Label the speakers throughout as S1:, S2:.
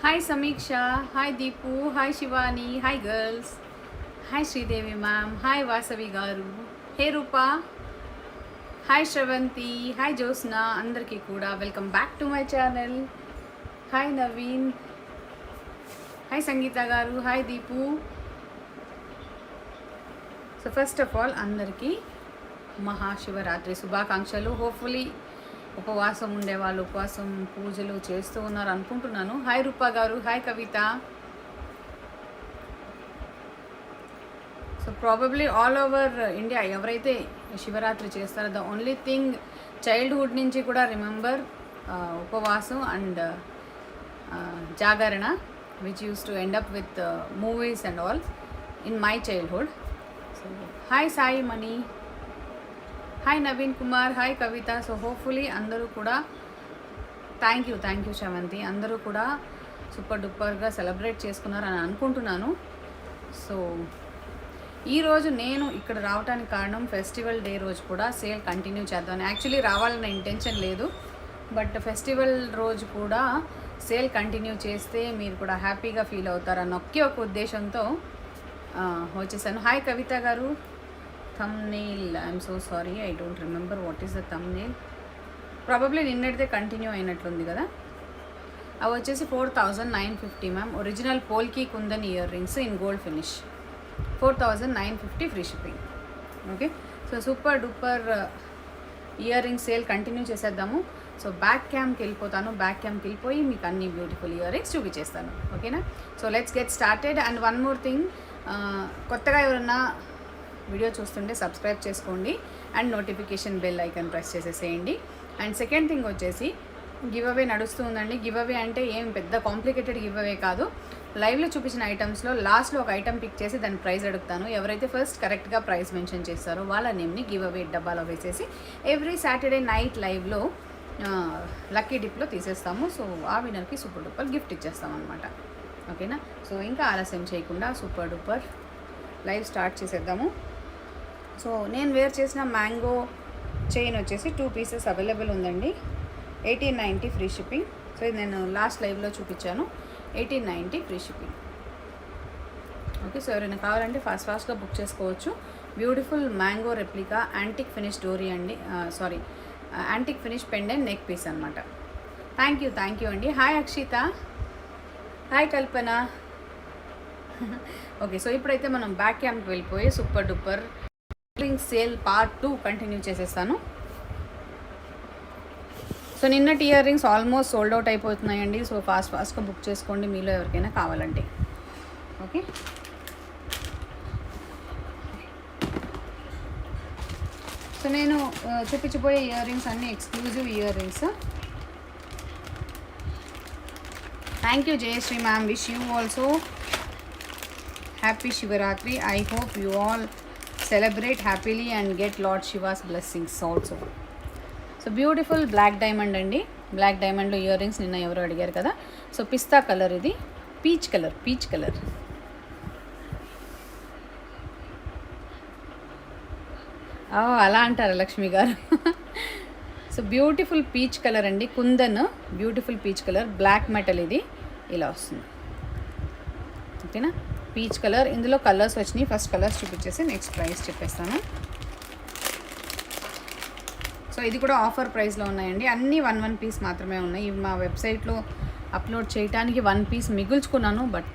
S1: Hi Samiksha, hi Deepu, hi Shivani, hi girls, hi Sridevi ma'am, hi Vasavi garu, hey Rupa, hi Shravanti, hi Josna, andarki kuda welcome back to my channel. Hi Naveen, hi Sangeeta garu, hi Deepu. So first of all andarki Mahashivratri శుభాకాంక్షలు. Hopefully ఉపవాసం ఉండేవాళ్ళు ఉపవాసం పూజలు చేస్తూ ఉన్నారు అనుకుంటున్నాను. Hi Roopa గారు, hi Kavitha. So probably all over India ఎవరైతే శివరాత్రి చేస్తారో ద ఓన్లీ థింగ్ చైల్డ్హుడ్ నుంచి కూడా రిమెంబర్ ఉపవాసం అండ్ జాగరణ which use to end up with movies and all in my childhood. So hi Sai Mani, hi Naveen Kumar, hi Kavitha. So hopefully అందరూ కూడా thank you Sravanthi, అందరూ కూడా సూపర్ డూపర్గా సెలబ్రేట్ చేసుకున్నారని అనుకుంటున్నాను. సో ఈరోజు నేను ఇక్కడ రావడానికి కారణం ఫెస్టివల్ డే రోజు కూడా సేల్ కంటిన్యూ చేద్దామని. యాక్చువల్లీ రావాలన్న ఇంటెన్షన్ లేదు, బట్ ఫెస్టివల్ రోజు కూడా సేల్ కంటిన్యూ చేస్తే మీరు కూడా హ్యాపీగా ఫీల్ అవుతారన్న ఒకే ఒక ఉద్దేశంతో వచ్చేసాను. హాయ్ కవిత గారు. thumbnail, I'm so sorry, I don't remember what is the thumbnail. Probably నిన్నటిదే కంటిన్యూ అయినట్లుంది కదా. అవి వచ్చేసి 4950 ma'am. Original polki kundan earrings in gold finish 4950 free shipping. Okay, so super duper earrings sale continue చేసేద్దాము. So back క్యామ్కి వెళ్ళిపోతాను. Back క్యామ్కి వెళ్ళిపోయి మీకు అన్ని బ్యూటిఫుల్ ఇయర్ రింగ్స్ చూపించేస్తాను. ఓకేనా, so let's get started. And one more thing, కొత్తగా ఎవరన్నా వీడియో చూస్తుంటే సబ్స్క్రైబ్ చేసుకోండి and notification bell icon press చేసేసేయండి. అండ్ సెకండ్ థింగ్ వచ్చేసి గివ్ అవే నడుస్తూ ఉందండి. గివ్ అవే అంటే ఏం పెద్ద కాంప్లికేటెడ్ గివ్ అవే కాదు. లైవ్లో చూపించిన ఐటమ్స్లో లాస్ట్లో ఒక ఐటమ్ పిక్ చేసి దాని ప్రైస్ అడుగుతాను. ఎవరైతే ఫస్ట్ కరెక్ట్గా ప్రైస్ మెన్షన్ చేస్తారో వాళ్ళ నేమ్ని గివ్ అవే డబ్బాలో వేసేసి ఎవ్రీ సాటర్డే నైట్ లైవ్లో లక్కీ డిప్లో తీసేస్తాము. సో ఆ వినర్కి సూపర్ డూపర్ గిఫ్ట్ ఇచ్చేస్తాం అనమాట. ఓకేనా, సో ఇంకా ఆలస్యం చేయకుండా సూపర్ డూపర్ లైవ్ స్టార్ట్ చేసేద్దాము. సో నేను వేర్ చేసిన మ్యాంగో చైన్ వచ్చేసి 2 పీసెస్ అవైలబుల్ ఉందండి. 1890 ఫ్రీ షిప్పింగ్. సో ఇది నేను లాస్ట్ లైవ్లో చూపించాను. 1890 ఫ్రీ షిప్పింగ్. ఓకే, సో ఎవరైనా కావాలంటే ఫాస్ట్గా బుక్ చేసుకోవచ్చు. Beautiful mango replica antique finish డోరీ అండి, antique finish pendant neck piece అనమాట. థ్యాంక్ యూ అండి. Hi Akshita, hi Kalpana. Okay, so ఇప్పుడైతే మనం బ్యాక్ క్యాంప్కి వెళ్ళిపోయి super duper sale part 2 continue చేసేస్తాను. సో నిన్నటి earrings almost sold out అయిపోతున్నాయండి. సో ఫాస్ట్గా బుక్ చేసుకోండి మీలో ఎవరికైనా కావాలంటే. ఓకే, సో నేను చూపించబోయే ఇయర్ రింగ్స్ అన్నీ exclusive earrings. Thank you Jayashree ma'am. Wish you also happy Shivaratri. I hope you all celebrate happily and get Lord Shiva's blessings also. So beautiful black diamond అండి. Black డైమండ్లో ear rings నిన్న ఎవరు అడిగారు కదా. So పిస్తా colour, ఇది peach colour. అలా అంటారా Lakshmi garu. So beautiful peach colour అండి, kundan beautiful peach colour, black metal ఇది ఇలా వస్తుంది. ఓకేనా, పీచ్ కలర్. ఇందులో కలర్స్ వచ్చినాయి. ఫస్ట్ కలర్స్ చూపించేసి నెక్స్ట్ ప్రైస్ చెప్పేస్తాను. సో ఇది కూడా ఆఫర్ ప్రైస్లో ఉన్నాయండి. అన్నీ 1 పీస్ మాత్రమే ఉన్నాయి. ఇవి మా వెబ్సైట్లో అప్లోడ్ చేయడానికి 1 పీస్ మిగుల్చుకున్నాను, బట్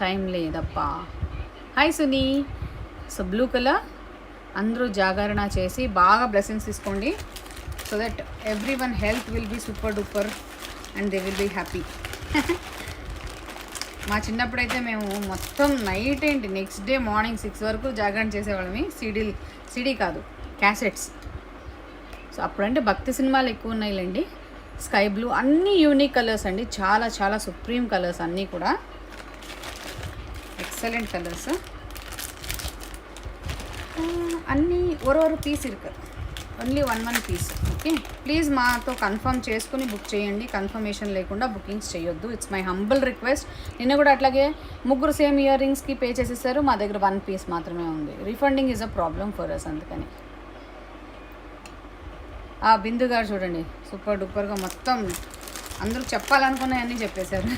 S1: టైం లేదప్పా. Hi Suni. So blue colour. అందరూ జాగరణ చేసి బాగా బ్లెస్సింగ్స్ తీసుకోండి. So that every one health will be super duper and they will be happy. మా చిన్నప్పుడైతే మేము మొత్తం నైట్ ఏంటి నెక్స్ట్ డే మార్నింగ్ 6 వరకు జాగరణ చేసేవాళ్ళమి. సిడీ కాదు, క్యాసెట్స్. సో అప్పుడంటే భక్తి సినిమాలు ఎక్కువ ఉన్నాయిలేండి. స్కై బ్లూ, అన్నీ యూనిక్ కలర్స్ అండి. చాలా సుప్రీం కలర్స్ అన్నీ కూడా ఎక్సలెంట్ కలర్స్. అన్నీ ஒரு పీస్ ఇருக்கு, ఓన్లీ 1 పీస్. ఓకే, ప్లీజ్ మాతో కన్ఫర్మ్ చేసుకుని బుక్ చేయండి. కన్ఫర్మేషన్ లేకుండా బుకింగ్స్ చేయొద్దు. It's my humble request. నిన్న కూడా అట్లాగే 3 సేమ్ ఇయర్ రింగ్స్కి పే చేసేసారు. మా దగ్గర 1 పీస్ మాత్రమే ఉంది. Refunding is a problem for us. అందుకని బిందు గారు చూడండి, సూపర్ డూపర్గా మొత్తం అందరూ చెప్పాలనుకున్నవన్నీ చెప్పేశారు.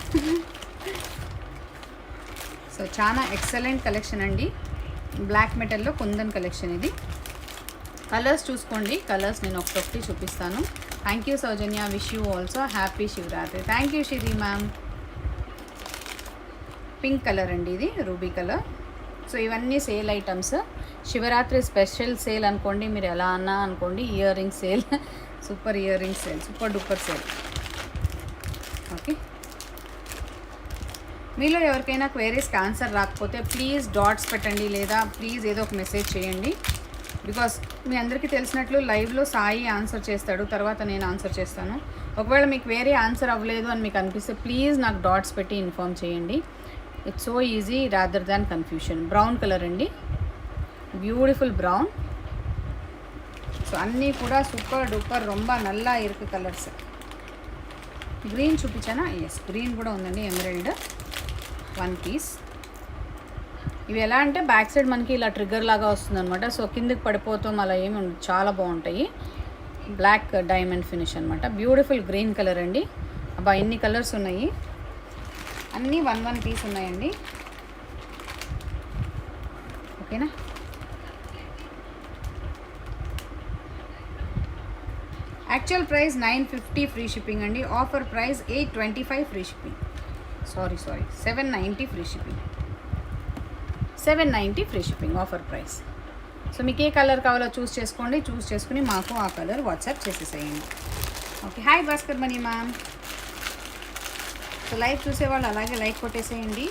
S1: సో చాలా ఎక్సలెంట్ కలెక్షన్ అండి. బ్లాక్ మెటల్లో కుందన్ కలెక్షన్ ఇది. కలర్స్ చూసుకోండి, కలర్స్ నేను ఒకటి చూపిస్తాను. Thank you Soujanya, wish you also happy Shivaratri. Thank you Sri ma'am. Pink colour అండి ఇది, రూబీ కలర్. సో ఇవన్నీ sale items, Shivaratri special sale అనుకోండి, మీరు ఎలా అన్నా అనుకోండి. Ear ring sale, super ear ring sale, super duper sale. Okay, మీలో ఎవరికైనా క్వైరీస్కి ఆన్సర్ రాకపోతే ప్లీజ్ డాట్స్ పెట్టండి, లేదా ప్లీజ్ ఏదో ఒక మెసేజ్ చేయండి. బికాస్ మీ అందరికీ తెలిసినట్లు లైవ్లో సాయి ఆన్సర్ చేస్తాడు, తర్వాత నేను ఆన్సర్ చేస్తాను. ఒకవేళ మీకు వేరే ఆన్సర్ అవ్వలేదు అని మీకు అనిపిస్తే ప్లీజ్ నాకు డాట్స్ పెట్టి ఇన్ఫామ్ చేయండి. It's so easy rather than confusion. Brown colour అండి, బ్యూటిఫుల్ బ్రౌన్. సో అన్నీ కూడా సూపర్ డూపర్ రొంబ నల్లా ఇరుకు కలర్స్. గ్రీన్ చూపించానా? ఎస్, గ్రీన్ కూడా ఉందండి, ఎమరల్డ్ 1 పీస్. ఇవి ఎలా అంటే బ్యాక్ సైడ్ మనకి ఇలా ట్రిగ్గర్ లాగా వస్తుంది అనమాట. సో కిందకి పడిపోతాం అలా ఏమి ఉండదు, చాలా బాగుంటాయి. బ్లాక్ డైమండ్ ఫినిష్ అనమాట. బ్యూటిఫుల్ గ్రీన్ కలర్ అండి. అబ్బా ఎన్ని కలర్స్ ఉన్నాయి, అన్నీ 1 పీస్ ఉన్నాయండి. ఓకేనా? యాక్చువల్ ప్రైస్ 950 ఫ్రీ షిప్పింగ్ అండి. Offer price 825 free shipping. Sorry 790 free shipping. 790 free shipping offer price. So మీకు ఏ కలర్ కావాలో చూస్ చేసుకోండి, చూస్ చేసుకుని మాకు ఆ కలర్ వాట్సాప్ చేసేసేయండి. Okay, hi Bhaskar Mani ma'am. So live చూసేవాళ్ళు అలాగే లైక్ కొట్టేసేయండి.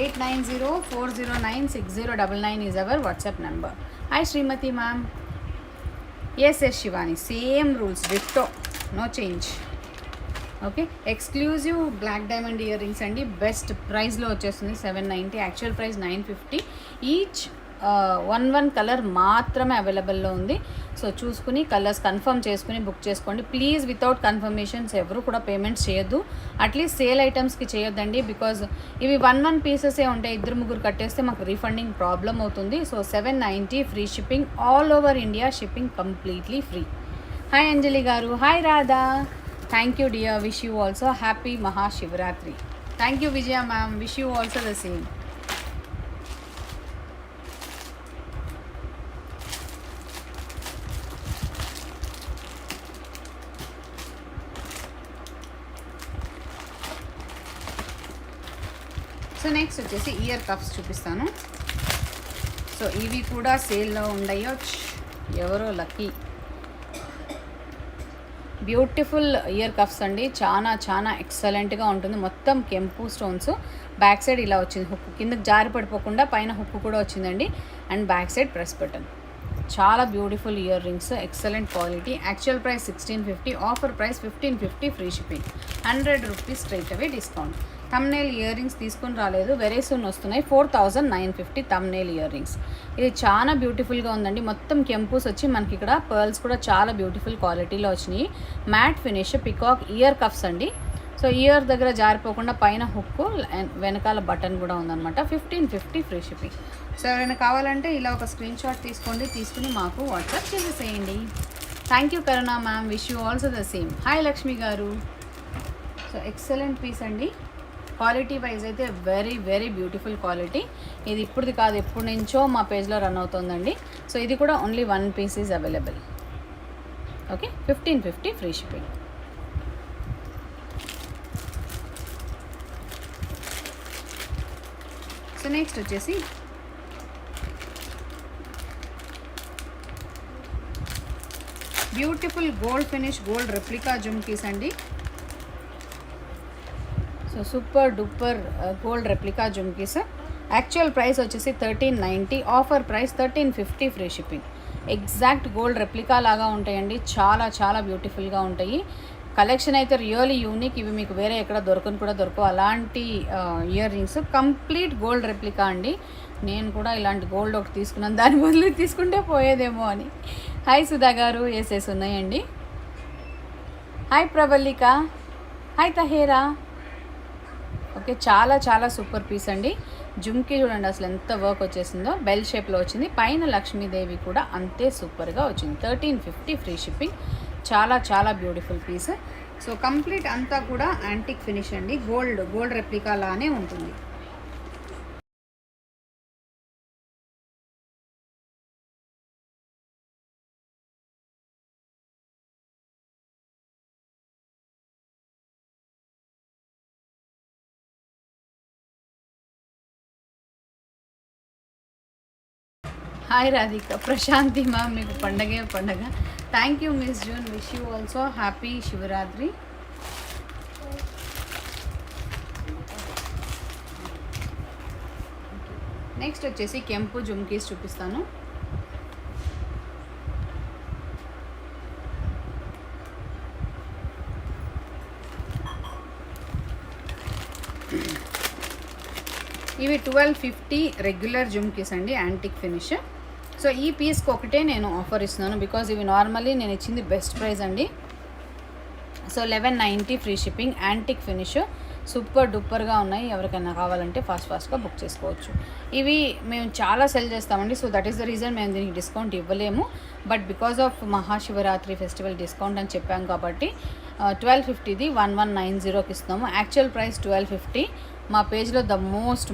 S1: 8904096099 is our WhatsApp number. Hi Srimathi ma'am. Yes Shivani, same rules, ditto, no change. Okay, exclusive black diamond ear rings అండి. బెస్ట్ ప్రైస్లో వచ్చేస్తుంది 790. Actual price 950. ఈచ్ 1 కలర్ మాత్రమే అవైలబుల్లో ఉంది. సో చూసుకుని కలర్స్ కన్ఫర్మ్ చేసుకుని బుక్ చేసుకోండి. ప్లీజ్ వితౌట్ కన్ఫర్మేషన్స్ ఎవరు కూడా పేమెంట్స్ చేయొద్దు. అట్లీస్ట్ సేల్ ఐటమ్స్కి చేయొద్దండి, బికాజ్ ఇవి 1 పీసెసే ఉంటాయి. 2-3 కట్టేస్తే మాకు రీఫండింగ్ ప్రాబ్లం అవుతుంది. So 790 free shipping, all over India shipping completely free. Hi Anjali గారు. Hi Radha. Thank you dear, wish you also happy Mahashivratri. Thank you Vijaya ma'am, wish you also the same. So next వచ్చేసి ear cups చూపిస్తాను. So ఇవి కూడా సేల్లో ఉండయో, ఎవరో lucky. Beautiful year cuffs అండి, చాలా ఎక్సలెంట్గా ఉంటుంది. మొత్తం కెంపు స్టోన్స్. బ్యాక్ సైడ్ ఇలా వచ్చింది, హుక్ కిందకి జారి పడిపోకుండా పైన హుక్ కూడా వచ్చిందండి. And back side press button. చాలా beautiful earrings, excellent quality. Actual price 1650, offer price 1550 free shipping. 100 rupees straight away discount. Thumbnail earrings తీసుకుని రాలేదు, వెరీ సూన్ వస్తున్నాయి. 4950 థంబ్నెయిల్ ఇయర్ రింగ్స్. ఇది చాలా బ్యూటిఫుల్గా ఉందండి. మొత్తం కెంపూస్ వచ్చి మనకి ఇక్కడ పర్ల్స్ కూడా చాలా బ్యూటిఫుల్ క్వాలిటీలో వచ్చినాయి. Matte finish peacock ear cuffs అండి. సో ఇయర్ దగ్గర జారిపోకుండా పైన హుక్, వెనకాల బటన్ కూడా ఉందన్నమాట. 1550 ఫ్రీ షిప్పింగ్. సో ఎవరైనా కావాలంటే ఇలా ఒక స్క్రీన్ షాట్ తీసుకోండి, తీసుకుని మాకు వాట్సాప్ చేసేసేయండి. థ్యాంక్ యూ కరుణా ma'am, wish you also the same. Hi Lakshmi garu. So excellent piece అండి. క్వాలిటీ వైజ్ అయితే వెరీ బ్యూటిఫుల్ క్వాలిటీ. ఇది ఇప్పుడుది కాదు, ఎప్పటి నుంచో మా పేజ్లో రన్ అవుతుందండి. సో ఇది కూడా only 1 piece is available. Okay, 1550 free shipping. So next వచ్చేసి beautiful gold finish gold replica jhumkis అండి. So super duper gold replica jhumkis. Actual price వచ్చేసి 1390, offer price 1350 free shipping. Exact gold replica లాగా ఉంటాయండి, చాలా బ్యూటిఫుల్గా ఉంటాయి. కలెక్షన్ అయితే రియల్లీ యూనిక్. ఇవి మీకు వేరే ఎక్కడ దొరకవు అలాంటి ear rings. Complete gold replica అండి. నేను కూడా ఇలాంటి గోల్డ్ ఒకటి తీసుకున్నాను, దాని బదులు తీసుకుంటే పోయేదేమో అని. హాయ్ సుధా గారు, ఎస్ ఉన్నాయండి. Hi Pravallika. Hi Tahera. Okay, చాలా సూపర్ పీస్ అండి. జుమ్కి చూడండి అసలు ఎంత వర్క్ వచ్చేసిందో. బెల్ షేప్లో వచ్చింది, పైన లక్ష్మీదేవి కూడా అంతే సూపర్గా వచ్చింది. 1350 ఫ్రీ షిప్పింగ్. చాలా బ్యూటిఫుల్ పీస్. సో కంప్లీట్ అంతా కూడా యాంటిక్ ఫినిష్ అండి, గోల్డ్ రెప్లికా లానే ఉంటుంది. హాయ్ రాధిక, ప్రశాంతి మ్యామ్, మీకు పండగే పండగ. Thank you miss June, wish you also happy Shivaratri. Next వచ్చేసి కెంపు జుమ్కీస్ చూపిస్తాను. ఇవి 1250 రెగ్యులర్ జుమ్కీస్ అండి, యాంటిక్ ఫినిష్. సో ఈ పీస్కి ఒకటే నేను ఆఫర్ ఇస్తున్నాను, బికాజ్ ఇవి నార్మల్లీ నేను ఇచ్చింది బెస్ట్ ప్రైస్ అండి. So 1190 free shipping, antique finish, super డూపర్గా ఉన్నాయి. ఎవరికైనా కావాలంటే ఫాస్ట్గా బుక్ చేసుకోవచ్చు. ఇవి మేము చాలా సెల్ చేస్తామండి, so that is the reason మేము దీనికి డిస్కౌంట్ ఇవ్వలేము. But because of Mahashivaratri festival discount అని చెప్పాం కాబట్టి 1250ది 1190కి ఇస్తున్నాము. Actual price 1250. మా పేజ్లో ద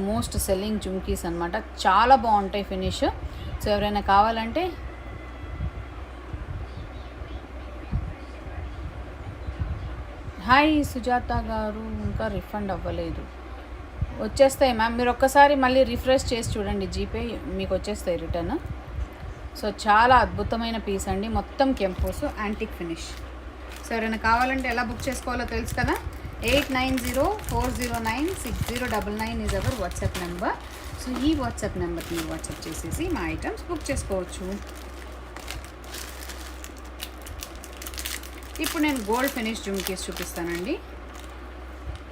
S1: మోస్ట్ సెల్లింగ్ జుమ్కీస్ అనమాట, చాలా బాగుంటాయి ఫినిష్. సో ఎవరైనా కావాలంటే హాయ్ సుజాత గారు, ఇంకా రిఫండ్ అవ్వలేదు. వచ్చేస్తాయి మ్యామ్, మీరు ఒక్కసారి మళ్ళీ రిఫ్రెష్ చేసి చూడండి, జీపే మీకు వచ్చేస్తాయి రిటర్న్. సో చాలా అద్భుతమైన పీస్ అండి, మొత్తం కెంపోస్ యాంటిక్ ఫినిష్. సో ఎవరైనా కావాలంటే ఎలా బుక్ చేసుకోవాలో తెలుసు కదా. 8904096099 is our WhatsApp number. So ఈ వాట్సాప్ నెంబర్కి మీరు వాట్సాప్ చేసేసి మా ఐటమ్స్ బుక్ చేసుకోవచ్చు. ఇప్పుడు నేను గోల్డ్ ఫినిష్ జుమ్కీస్ చూపిస్తానండి.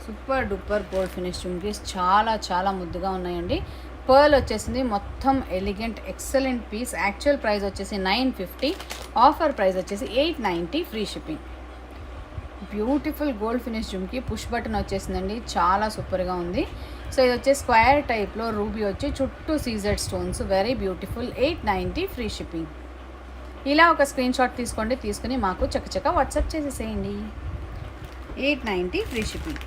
S1: Super duper gold finish jhumkis చాలా ముద్దుగా ఉన్నాయండి. పర్ల్ వచ్చేసింది, మొత్తం elegant excellent piece. Actual price వచ్చేసి 950, ఆఫర్ ప్రైస్ వచ్చేసి 890 free shipping. Beautiful gold finish jhumki, push button వచ్చేసిందండి, చాలా సూపర్గా ఉంది. సో ఇది వచ్చే స్క్వేర్ టైప్లో, రూబీ వచ్చి చుట్టూ CZ stones, very beautiful. 890 free shipping. ఇలా ఒక స్క్రీన్ షాట్ తీసుకుని మాకు చకచక వాట్సాప్ చేసేసేయండి. 890 ఫ్రీ షిప్పింగ్.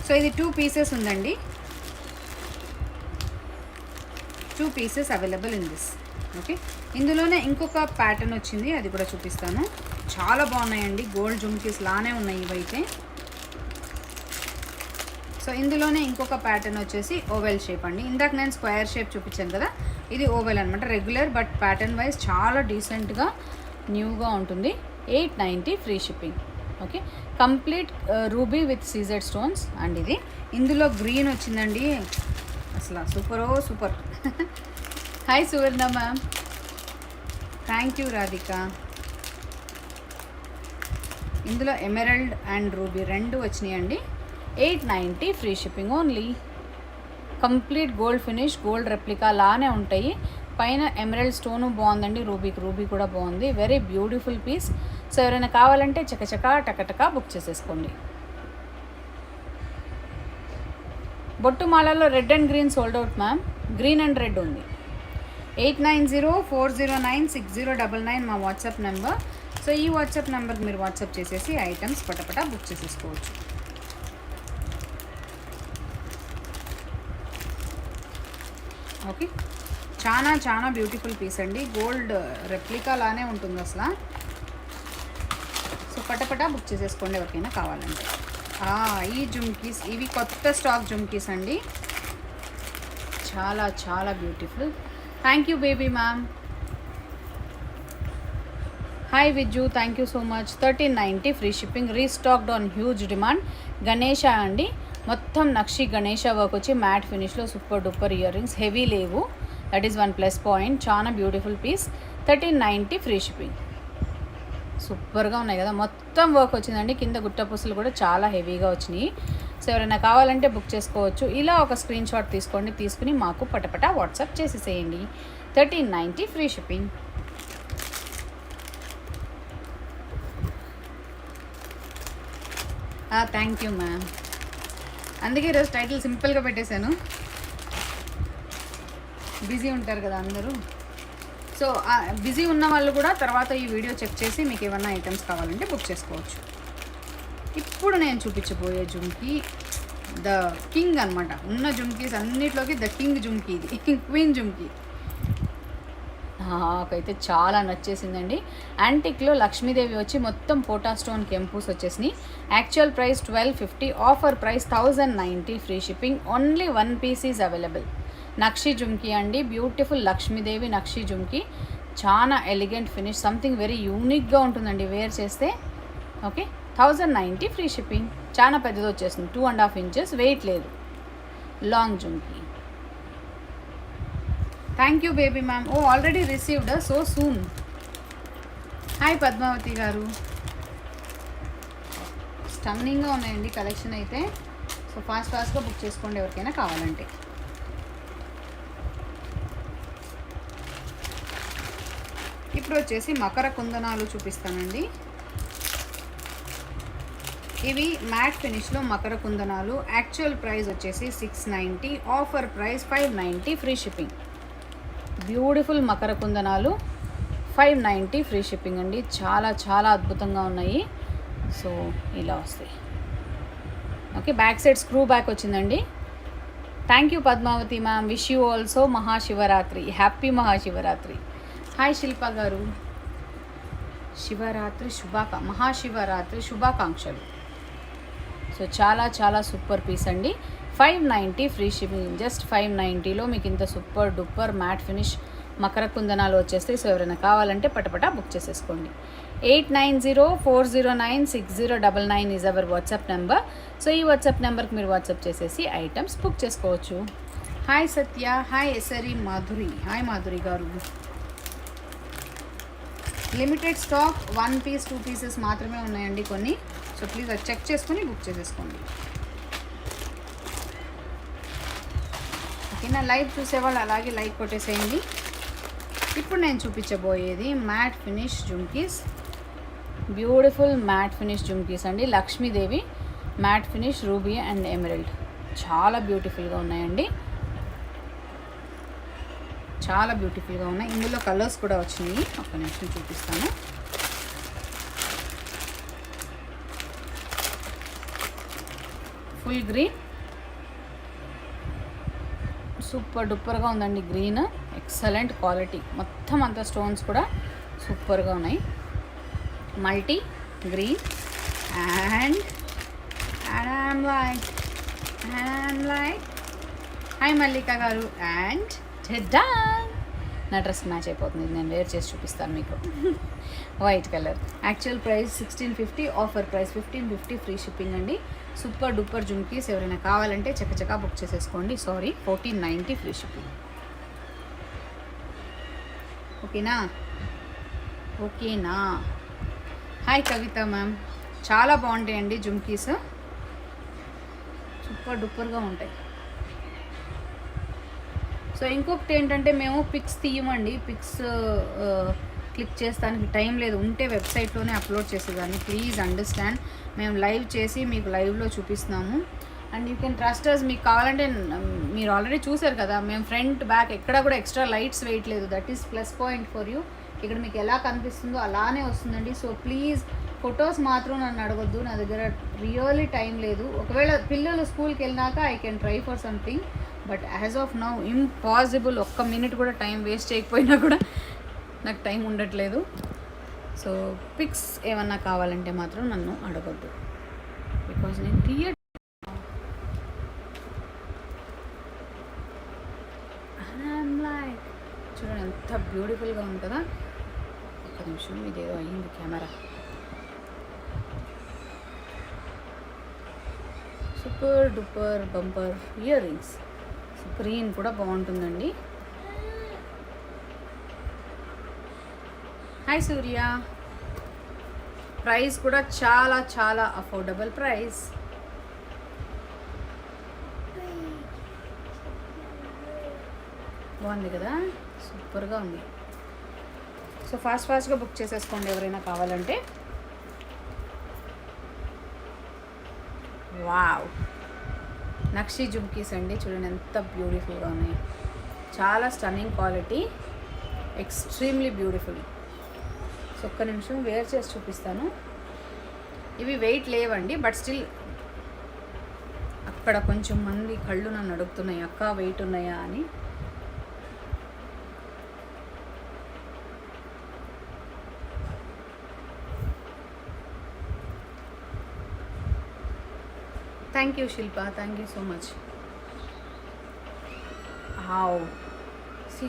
S1: సో ఇది 2 పీసెస్ ఉందండి, 2 pieces available in this. Okay, ఇందులోనే ఇంకొక ప్యాటర్న్ వచ్చింది, అది కూడా చూపిస్తాను. చాలా బాగున్నాయండి, గోల్డ్ జుమ్కీస్ లానే ఉన్నాయి ఇవైతే. సో ఇందులోనే ఇంకొక ప్యాటర్న్ వచ్చేసి ఓవెల్ షేప్ అండి. ఇందాక నేను స్క్వేర్ షేప్ చూపించాను కదా, ఇది ఓవెల్ అనమాట, రెగ్యులర్ బట్ ప్యాటర్న్ వైజ్ చాలా డీసెంట్గా న్యూగా ఉంటుంది. 890 free shipping. Okay, complete ruby with CZ stones and ఇది. ఇందులో గ్రీన్ వచ్చిందండి, అసలు super. Hi Suvarna ma'am, thank you Radhika. ఇందులో ఎమెరల్డ్ అండ్ రూబీ 2 వచ్చినాయండి. 890 free shipping only. Complete gold finish, gold replica లానే ఉంటాయి. పైన ఎమరల్డ్ స్టోను బాగుందండి, రూబీ కూడా బాగుంది. Very beautiful piece. సో ఎవరైనా కావాలంటే చకచకా టకటకా బుక్ చేసేసుకోండి. బొట్టు మాలలో red and green sold out ma'am, green and red ఉంది. 8904096099 మా వాట్సాప్ నెంబర్. సో ఈ వాట్సాప్ నెంబర్కి మీరు వాట్సాప్ చేసేసి ఐటమ్స్ పటపటా బుక్ చేసేసుకోవచ్చు. ఓకే, చాలా బ్యూటిఫుల్ పీస్ అండి, గోల్డ్ రెప్లికా లానే ఉంటుంది అసలు. సో పటపటా బుక్ చేసేసుకోండి ఎవరికైనా కావాలంటే. ఈ జుమ్కీస్, ఇవి కొత్త స్టాక్ జుమ్కీస్ అండి, చాలా beautiful. Thank you baby ma'am. Hi Vijju, thank you so much. 1390 free shipping, restocked on huge demand. Ganesha అండి, మొత్తం నక్షి గణేష వర్క్ వచ్చి మ్యాట్ ఫినిష్లో super duper earrings, heavy లేవు, దట్ ఈస్ 1 ప్లస్ పాయింట్. చాలా బ్యూటిఫుల్ పీస్. 1390 free shipping. సూపర్గా ఉన్నాయి కదా, మొత్తం వర్క్ వచ్చిందండి. కింద గుట్ట పూసలు కూడా చాలా హెవీగా వచ్చినాయి. సో ఎవరైనా కావాలంటే బుక్ చేసుకోవచ్చు. ఇలా ఒక స్క్రీన్ షాట్ తీసుకుని మాకు పటపటా వాట్సాప్ చేసేసేయండి. 1390 free shipping. Thank you ma'am. అందుకే ఈరోజు టైటిల్ సింపుల్గా పెట్టేశాను, బిజీ ఉంటారు కదా అందరూ. సో బిజీ ఉన్న వాళ్ళు కూడా తర్వాత ఈ వీడియో చెక్ చేసి మీకు ఏమన్నా ఐటమ్స్ కావాలంటే బుక్ చేసుకోవచ్చు. ఇప్పుడు నేను చూపించబోయే జుమ్కీ ద కింగ్ అనమాట. ఉన్న జుమ్కీస్ అన్నిట్లోకి ద కింగ్ జుమ్కీ, ఇది క్వీన్ జుమ్కీ. నాకైతే చాలా నచ్చేసిందండి. యాంటిక్లో లక్ష్మీదేవి వచ్చి మొత్తం పోటా స్టోన్ కెంపూస్ వచ్చేసినాయి. Actual price 1250, offer price 1090, free shipping. Only 1 piece is available. నక్షి జుమ్కీ అండి, బ్యూటిఫుల్ లక్ష్మీదేవి నక్షి జుమ్కీ. చాలా ఎలిగెంట్ ఫినిష్, సంథింగ్ వెరీ యూనిక్గా ఉంటుందండి వేర్ చేస్తే. Okay, 1090 free shipping. చాలా పెద్దది వచ్చేసింది, 2.5 ఇంచెస్, వెయిట్ లేదు. Long jhumki. Thank you baby ma'am. Oh already received so soon. Hi Padmavati garu. స్టన్నింగ్గా ఉన్నాయండి కలెక్షన్ అయితే. సో ఫాస్ట్గా బుక్ చేసుకోండి ఎవరికైనా కావాలంటే. ఇప్పుడు వచ్చేసి మకర కుందనాలు చూపిస్తానండి. ఇవి మ్యాట్ ఫినిష్లో మకర కుందనాలు. యాక్చువల్ ప్రైస్ వచ్చేసి 690, offer price 590, free shipping. Beautiful Makar కుందనాలు, 590 free shipping అండి. చాలా చాలా అద్భుతంగా ఉన్నాయి. సో ఇలా వస్తాయి. Okay, back side screw back వచ్చిందండి. Thank you Padmavathi ma'am. Wish you also Mahashivratri, happy Mahashivratri. Hi Shilpa గారు. మహాశివరాత్రి శుభాకాంక్షలు. సో చాలా చాలా సూపర్ పీస్ అండి. 590 ఫ్రీ షిప్పింగ్. జస్ట్ 590లో మీకు ఇంత super duper mat finish Makar కుందనాలు వచ్చేస్తాయి. సో ఎవరైనా కావాలంటే పటపట బుక్ చేసేసుకోండి. 8904096099 is our WhatsApp number. So ఈ వాట్సాప్ నెంబర్కి మీరు వాట్సాప్ చేసేసి ఐటమ్స్ బుక్ చేసుకోవచ్చు. హాయ్ సత్య. హాయ్ ఎసరి మాధురి. హాయ్ మాధురి గారు. లిమిటెడ్ స్టాక్, 1 పీస్ 2 పీసెస్ మాత్రమే ఉన్నాయండి కొన్ని. సో ప్లీజ్ అది చెక్ చేసుకొని బుక్ చేసేసుకోండి. ఓకేనా, లైవ్ చూసేవాళ్ళు అలాగే లైక్ కొట్టేసేయండి. ఇప్పుడు నేను చూపించబోయేది matte finish jhumkis. Beautiful matte finish jhumkis అండి. Lakshmidevi matte finish ruby and emerald. చాలా బ్యూటిఫుల్గా ఉన్నాయండి, చాలా బ్యూటిఫుల్గా ఉన్నాయి. ఇందులో కలర్స్ కూడా వచ్చినాయి, ఒక్క నిమిషం చూపిస్తాను. ఫుల్ గ్రీన్, సూపర్ డూపర్గా ఉందండి గ్రీన్. ఎక్సలెంట్ క్వాలిటీ, మొత్తం అంతా స్టోన్స్ కూడా సూపర్గా ఉన్నాయి. Multi green and I'm like hi Mallika గారు. అండ్ నా డ్రెస్ మ్యాచ్ అయిపోతుంది, నేను వేర్ చేసి చూపిస్తాను మీకు. White colour. Actual price 1650, offer price 1550, free shipping అండి. సూపర్ డూపర్ జుమ్కీస్ ఎవరైనా కావాలంటే చక్కచక్క బుక్ చేసేసుకోండి. 1490 ఫ్రీ షిప్పింగ్. ఓకేనా. హాయ్ కవిత మ్యామ్. చాలా బాగుంటాయండి జుమ్కీస్, సూపర్ డూపర్గా ఉంటాయి. సో ఇంకొకటి ఏంటంటే మేము పిక్స్ తీయమండి, పిక్స్ క్లిక్ చేస్తానికి టైం లేదు. ఉంటే వెబ్సైట్లోనే అప్లోడ్ చేసేదాన్ని. ప్లీజ్ అండర్స్టాండ్, మేము లైవ్ చేసి మీకు లైవ్లో చూపిస్తున్నాము. And you can trust us. మీకు కావాలంటే మీరు ఆల్రెడీ చూసారు కదా, మేము ఫ్రంట్ బ్యాక్ ఎక్కడ కూడా ఎక్స్ట్రా లైట్స్ వేయట్లేదు. That is plus point for you. ఇక్కడ మీకు ఎలా కనిపిస్తుందో అలానే వస్తుందండి. సో ప్లీజ్ ఫొటోస్ మాత్రం నన్ను అడగొద్దు, నా దగ్గర రియల్లీ టైం లేదు. ఒకవేళ పిల్లలు స్కూల్కి వెళ్ళినాక I can try for something, but as of now impossible. ఒక్క మినిట్ కూడా టైం వేస్ట్ చేయకపోయినా కూడా నాకు టైం ఉండట్లేదు. సో పిక్స్ ఏమన్నా కావాలంటే మాత్రం నన్ను అడగొద్దు, బికాజ్ నేను చూడండి ఎంత బ్యూటిఫుల్గా ఉంది కదా. ఒక్క నిమిషం, ఇదేదో అయ్యింది camera. Super duper bumper ear rings. Green కూడా బాగుంటుందండి. హాయ్ సూర్య. ప్రైస్ కూడా చాలా చాలా అఫోర్డబుల్ ప్రైస్. బాగుంది కదా, సూపర్గా ఉంది. సో ఫాస్ట్గా బుక్ చేసేసుకోండి ఎవరైనా కావాలంటే. వావ్, నక్షి జుమ్కీస్ అండి. చూడండి ఎంత బ్యూటిఫుల్గా ఉన్నాయి, చాలా stunning quality, extremely beautiful. So ఒక్క నిమిషం వేర్ చేసి చూపిస్తాను. ఇవి వెయిట్ లేవండి, బట్ స్టిల్ అక్కడ కొంచెం మంది కళ్ళు నన్ను అడుగుతున్నాయి, అక్క వెయిట్ ఉన్నాయా అని. Thank you Shilpa, thank you so much.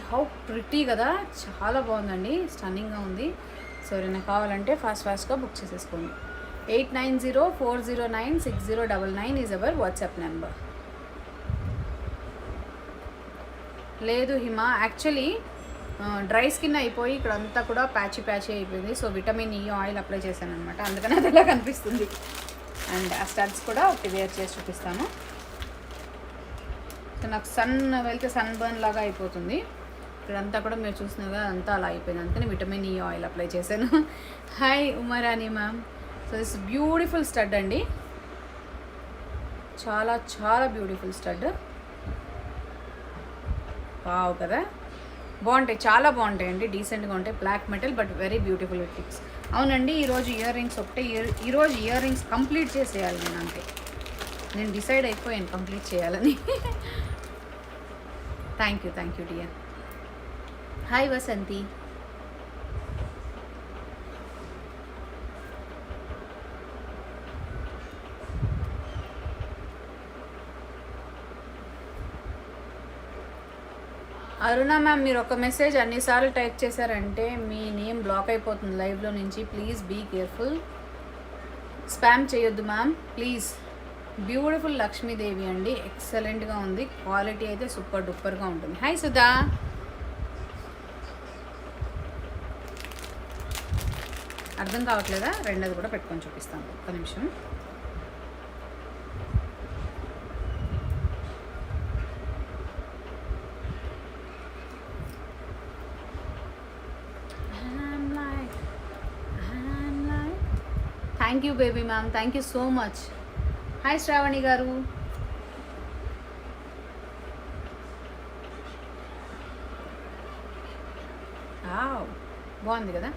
S1: How pretty కదా, చాలా బాగుందండి, స్టన్నింగ్గా ఉంది. సో ఎవరైనా కావాలంటే ఫాస్ట్గా బుక్ చేసేసుకోండి. 8904096099 ఈజ్ అవర్ వాట్సాప్ నెంబర్. లేదు హిమ, యాక్చువల్లీ డ్రై స్కిన్ అయిపోయి ఇక్కడ అంతా కూడా ప్యాచీ అయిపోయింది. So vitamin E oil apply చేశాను అనమాట, అందుకని అది ఇలా కనిపిస్తుంది. అండ్ ఆ స్టడ్స్ కూడా ఒకటి వేర్ చేసి చూపిస్తాను. సో నాకు సన్ వెళ్తే సన్ బర్న్ లాగా అయిపోతుంది ఇక్కడంతా కూడా, మీరు చూసినారు కదా అంతా అలా అయిపోయింది, అందుకని విటమిన్ ఈ ఆయిల్ అప్లై చేశాను. Hi Uma Rani ma'am. So this beautiful stud అండి, చాలా చాలా బ్యూటిఫుల్ స్టడ్. వావ్ కదా, బాగుంటాయి, చాలా బాగుంటాయండి, డీసెంట్గా ఉంటాయి. Black metal but very beautiful ticks. అవునండి, ఈరోజు ఇయర్ రింగ్స్ ఒకటే, ఈరోజు ఇయర్ రింగ్స్ కంప్లీట్ చేసేయాలి నేను, అంతే. నేను డిసైడ్ అయిపోయాను కంప్లీట్ చేయాలని. Thank you dear. Hi Vasanthi. Aruna ma'am, మీరు ఒక మెసేజ్ అన్నిసార్లు టైప్ చేశారంటే మీ నేమ్ బ్లాక్ అయిపోతుంది లైవ్లో నుంచి. ప్లీజ్ బీ కేర్ఫుల్, స్పామ్ చేయొద్దు మ్యామ్ ప్లీజ్. బ్యూటిఫుల్ లక్ష్మీదేవి అండి, ఎక్సలెంట్గా ఉంది, క్వాలిటీ అయితే సూపర్ డూపర్గా ఉంటుంది. హాయ్ సుధా. అర్థం కావట్లేదా, రెండోది కూడా పెట్టుకొని చూపిస్తాను, ఒక్క నిమిషం. Thank you baby ma'am, thank you so much. Hi Shravani garu. బాగుంది కదా,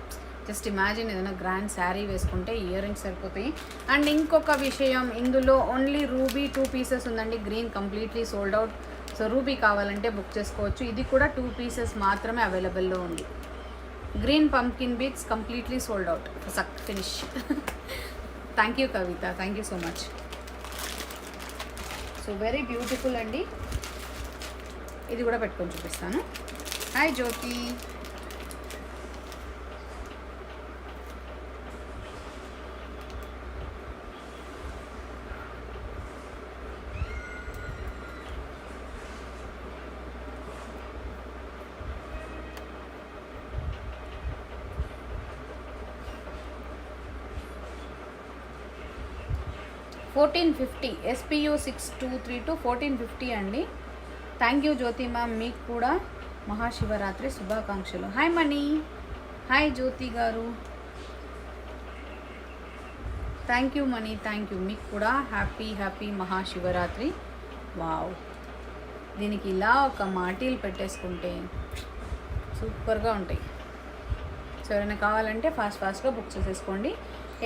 S1: జస్ట్ ఇమాజిన్ ఏదైనా గ్రాండ్ శారీ వేసుకుంటే ఇయర్ రింగ్స్ సరిపోతాయి. అండ్ ఇంకొక విషయం, ఇందులో ఓన్లీ రూబీ 2 పీసెస్ ఉందండి, green completely sold out. So ruby కావాలంటే బుక్ చేసుకోవచ్చు. ఇది కూడా 2 పీసెస్ మాత్రమే అవైలబుల్లో ఉంది. Green pumpkin beads completely sold out, సక్ ఫినిష్. Thank you Kavitha, thank you so much. So very beautiful అండి, ఇది కూడా పెట్టుకొని చూపిస్తాను. హాయ్ జ్యోతి. $1450 SPU 6232 $1450 అండి. థ్యాంక్ యూ జ్యోతి మ్యామ్, మీకు కూడా మహాశివరాత్రి శుభాకాంక్షలు. Hi money. హాయ్ జ్యోతి గారు, thank you money, thank you. మీకు కూడా హ్యాపీ మహాశివరాత్రి. వావ్, దీనికి ఇలా ఒక మాటీలు పెట్టేసుకుంటే సూపర్గా ఉంటాయి. సో ఎవరైనా కావాలంటే ఫాస్ట్గా బుక్ చేసేసుకోండి.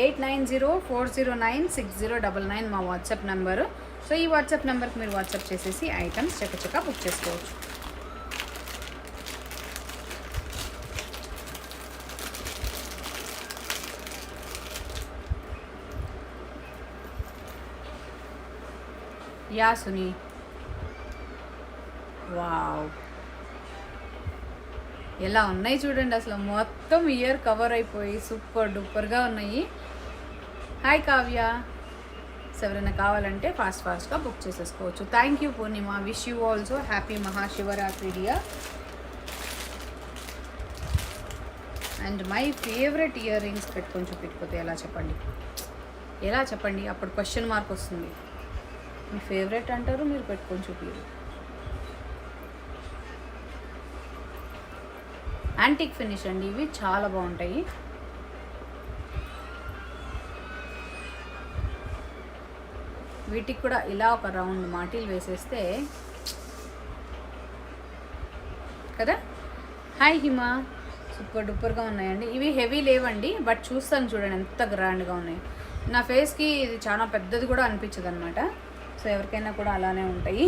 S1: 8904096099 మా వాట్సాప్ నెంబరు. సో ఈ వాట్సాప్ నెంబర్కి మీరు వాట్సాప్ చేసేసి ఐటమ్స్ చక్కచక్క బుక్ చేసుకోవచ్చు. యా సునీ. వావ్, ఎలా ఉన్నాయి చూడండి, అసలు మొత్తం ఇయర్ కవర్ అయిపోయి సూపర్ డూపర్గా ఉన్నాయి. హాయ్ కావ్య. సో ఎవరైనా కావాలంటే ఫాస్ట్గా బుక్ చేసేసుకోవచ్చు. Thank you Purnima, wish you also happy Mahashivaratri dear. And my favourite ear rings పెట్టుకొని చూపించకపోతే ఎలా చెప్పండి, అప్పుడు క్వశ్చన్ మార్క్ వస్తుంది. మీ ఫేవరెట్ అంటారు, మీరు పెట్టుకొని చూపించారు. యాంటిక్ ఫినిష్ అండి, ఇవి చాలా బాగుంటాయి. వీటికి కూడా ఇలా ఒక రౌండ్ మాటీలు వేసేస్తే కదా. హాయ్ హిమ, సూపర్ డూపర్గా ఉన్నాయండి. ఇవి హెవీ లేవండి, బట్ చూస్తాను చూడండి ఎంత గ్రాండ్గా ఉన్నాయి. నా ఫేస్కి ఇది చాలా పెద్దది కూడా అనిపించదు అనమాట. సో ఎవరికైనా కూడా అలానే ఉంటాయి.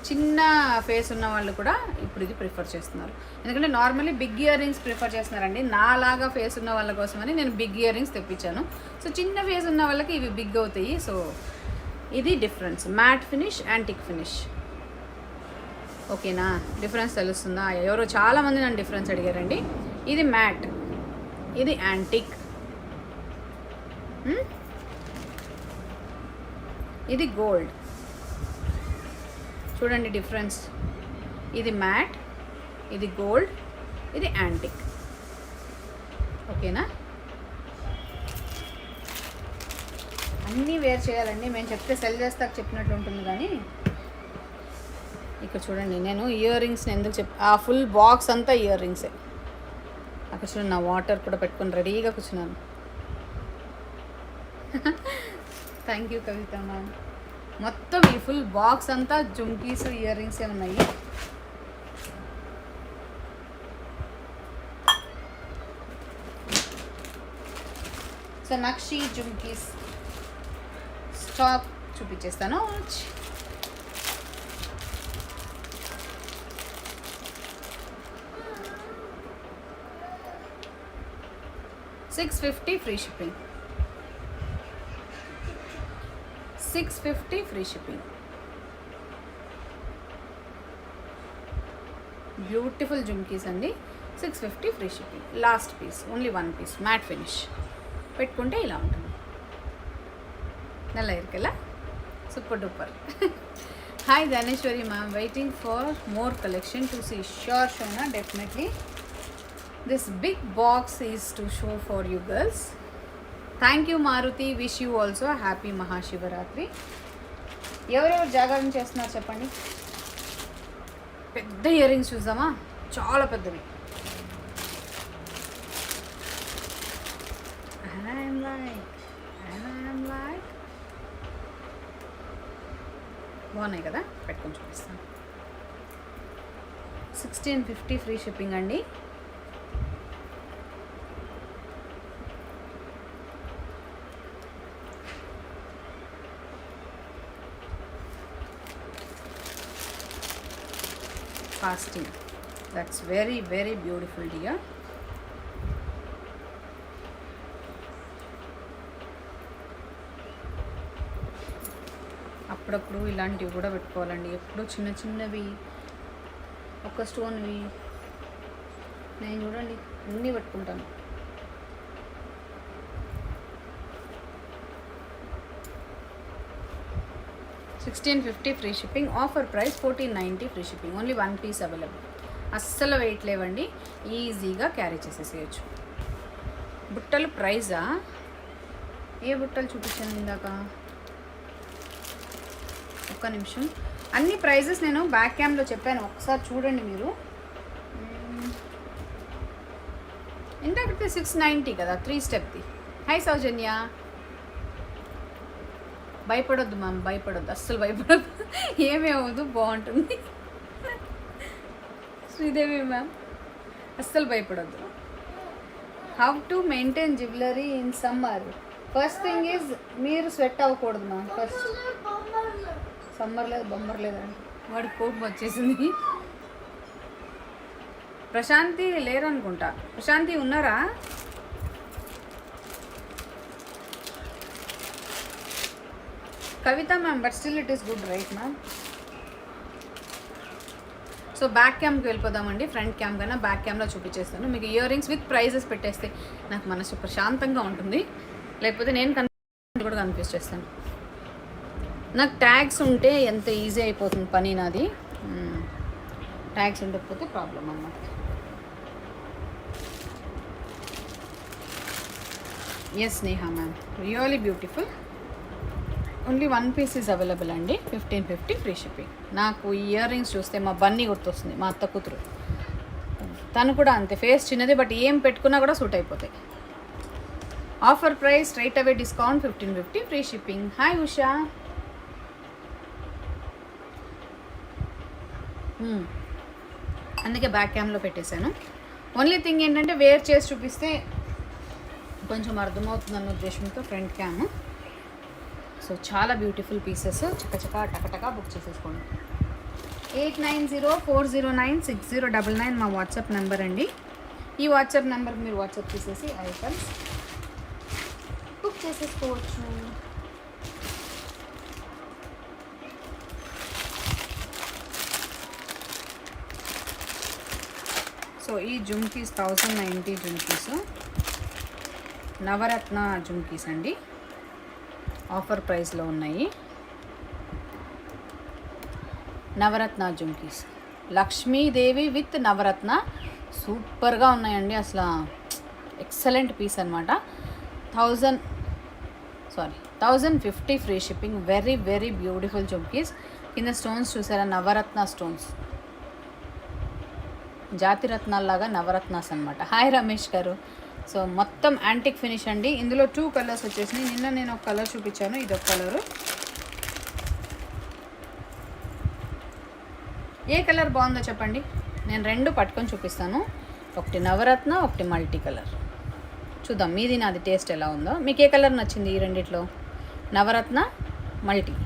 S1: చిన్న ఫేస్ ఉన్న వాళ్ళు కూడా ఇప్పుడు ఇది ప్రిఫర్ చేస్తున్నారు. ఎందుకంటే normally big ear rings prefer చేస్తున్నారండి. నాలాగా ఫేస్ ఉన్న వాళ్ళ కోసమని నేను బిగ్ ఇయర్ రింగ్స్ తెప్పించాను. సో చిన్న ఫేస్ ఉన్న వాళ్ళకి ఇవి బిగ్ అవుతాయి. సో ఇది difference, matte finish, antique finish. ఓకేనా, డిఫరెన్స్ తెలుస్తుందా? ఎవరో చాలామంది నన్ను డిఫరెన్స్ అడిగారండి. ఇది మ్యాట్, ఇది యాంటిక్, ఇది గోల్డ్. చూడండి డిఫరెన్స్. ఇది మ్యాట్, ఇది గోల్డ్, ఇది యాంటిక్. ఓకేనా, అన్నీ వేర్ చేయాలండి. మేము చెప్తే సెల్ చేస్తాక చెప్పినట్లు ఉంటుంది. కానీ ఇక్కడ చూడండి, నేను ఇయర్ రింగ్స్ని ఎందుకు ఆ ఫుల్ బాక్స్ అంతా ఇయర్ రింగ్సే. అక్కడ చూడండి, నా వాటర్ కూడా పెట్టుకొని రెడీగా కూర్చున్నాను. Thank you Kavitha ma'am. మొత్తం ఈ ఫుల్ బాక్స్ అంతా జుమ్కీస్, ఇయర్ రింగ్సే ఉన్నాయి. సో నక్షి జుమ్కీస్ స్టాక్ చూపించేస్తాను. 650 free shipping. 650 free shipping. Beautiful jhumkis అండి. 650 free shipping. Last piece, only 1 piece, matte finish. పెట్టుకుంటే ఇలా ఉంటుంది. నల్ల ఇరుకెలా super duper. Hi Dhaneshwari ma'am, waiting for more collection to see. Sure Shona, definitely. This big box is to show for you girls. Thank you Maruti. Wish you also a happy Mahashivaratri. ఎవరెవరు జాగరణ చేస్తున్నారు చెప్పండి. పెద్ద ఇయర్ రింగ్స్ చూద్దామా, చాలా పెద్దవి. బాగున్నాయి కదా, పెట్టుకొని చూపిస్తాను. 1650 ఫ్రీ షిప్పింగ్ అండి. Fasting, that's very very beautiful dear. అప్పుడప్పుడు ఇలాంటివి కూడా పెట్టుకోవాలండి. ఎప్పుడు చిన్న చిన్నవి, ఒక స్టోన్వి, నేను చూడండి అన్నీ పెట్టుకుంటాను. $1650 free shipping. Offer price $1490 free shipping. Only 1 piece available. అస్సలు వెయిట్ లేవండి, ఈజీగా క్యారీ చేసేసేయచ్చు. బుట్టలు ప్రైజా? ఏ బుట్టలు చూపించాను ఇందాక? ఒక్క నిమిషం. అన్ని ప్రైజెస్ నేను బ్యాక్ క్యామ్లో చెప్పాను, ఒకసారి చూడండి మీరు. ఇందాకైతే 690 కదా 3 స్టెప్ది. హాయ్ సౌజన్య. భయపడొద్దు మ్యామ్, భయపడొద్దు, అస్సలు భయపడొద్దు, ఏమీ అవ్వదు, బాగుంటుంది. శ్రీదేవి మ్యామ్, అస్సలు భయపడొద్దు. How to maintain jewellery in summer? First thing is మీరు స్వెట్ అవ్వకూడదు మ్యామ్. ఫస్ట్ సమ్మర్ లేదు, బొమ్మర్ లేదండి. వాడికి కోపం వచ్చేసింది. ప్రశాంతి లేరనుకుంటా. ప్రశాంతి ఉన్నారా? Kavitha ma'am, but still it is good right ma'am. So back క్యామ్కి వెళ్ళిపోదామండి. ఫ్రంట్ క్యామ్ కన్నా బ్యాక్ క్యామ్లో చూపించేస్తాను మీకు. ఇయర్ రింగ్స్ విత్ ప్రైజెస్ పెట్టేస్తే నాకు మనసు ప్రశాంతంగా ఉంటుంది. లేకపోతే నేను కూడా కన్ఫ్యూజ్ చేస్తాను. నాకు ట్యాగ్స్ ఉంటే ఎంత ఈజీ అయిపోతుంది పని నాది. ట్యాగ్స్ ఉండకపోతే ప్రాబ్లం అన్నమాట. Yes Neha ma'am, really beautiful. Only 1 piece is available అండి. 1550 ఫ్రీ షిప్పింగ్. నాకు ఇయర్ రింగ్స్ చూస్తే మా బన్నీ గుర్తొస్తుంది, మా అత్త కూతురు. తను కూడా అంతే, ఫేస్ చిన్నది బట్ ఏం పెట్టుకున్నా కూడా సూట్ అయిపోతాయి. Offer price, straight away discount, 1550 free shipping. Hi Usha. అందుకే బ్యాక్ క్యామ్లో పెట్టేశాను. ఓన్లీ థింగ్ ఏంటంటే వేర్ చేసి చూపిస్తే కొంచెం అర్థమవుతుందన్న ఉద్దేశంతో ఫ్రంట్ క్యామ్. సో చాలా బ్యూటిఫుల్ పీసెస్, చక్కచక్క టకటకా బుక్ చేసేసుకోండి. 8904096099 మా వాట్సాప్ నెంబర్ అండి. ఈ వాట్సాప్ నెంబర్కి మీరు వాట్సాప్ చేసేసి ఐటమ్స్ బుక్ చేసేసుకోవచ్చు. సో ఈ జుమ్కీస్ 1090 జుమ్కీస్, నవరత్న జుమ్కీస్ అండి, ఆఫర్ ప్రైస్లో ఉన్నాయి. నవరత్న జుమ్కీస్, లక్ష్మీదేవి విత్ నవరత్న, సూపర్గా ఉన్నాయండి. అసలు ఎక్సలెంట్ పీస్ అనమాట. 1050 free shipping. Very very beautiful jhumkis. కింద స్టోన్స్ చూసారా, నవరత్న స్టోన్స్, జాతిరత్నాల్లాగా నవరత్నాస్ అనమాట. హాయ్ రమేష్ గారు. సో మొత్తం యాంటిక్ ఫినిష్ అండి. ఇందులో 2 కలర్స్ వచ్చేసినాయి. నిన్న నేను ఒక కలర్ చూపించాను, ఇది ఒక కలరు. ఏ కలర్ బాగుందో చెప్పండి, నేను 2 పట్టుకొని చూపిస్తాను. ఒకటి నవరత్న, ఒకటి మల్టీ కలర్. చూద్దాం మీది నాది టేస్ట్ ఎలా ఉందో. మీకు ఏ కలర్ నచ్చింది ఈ రెండిట్లో? Navaratna, multi.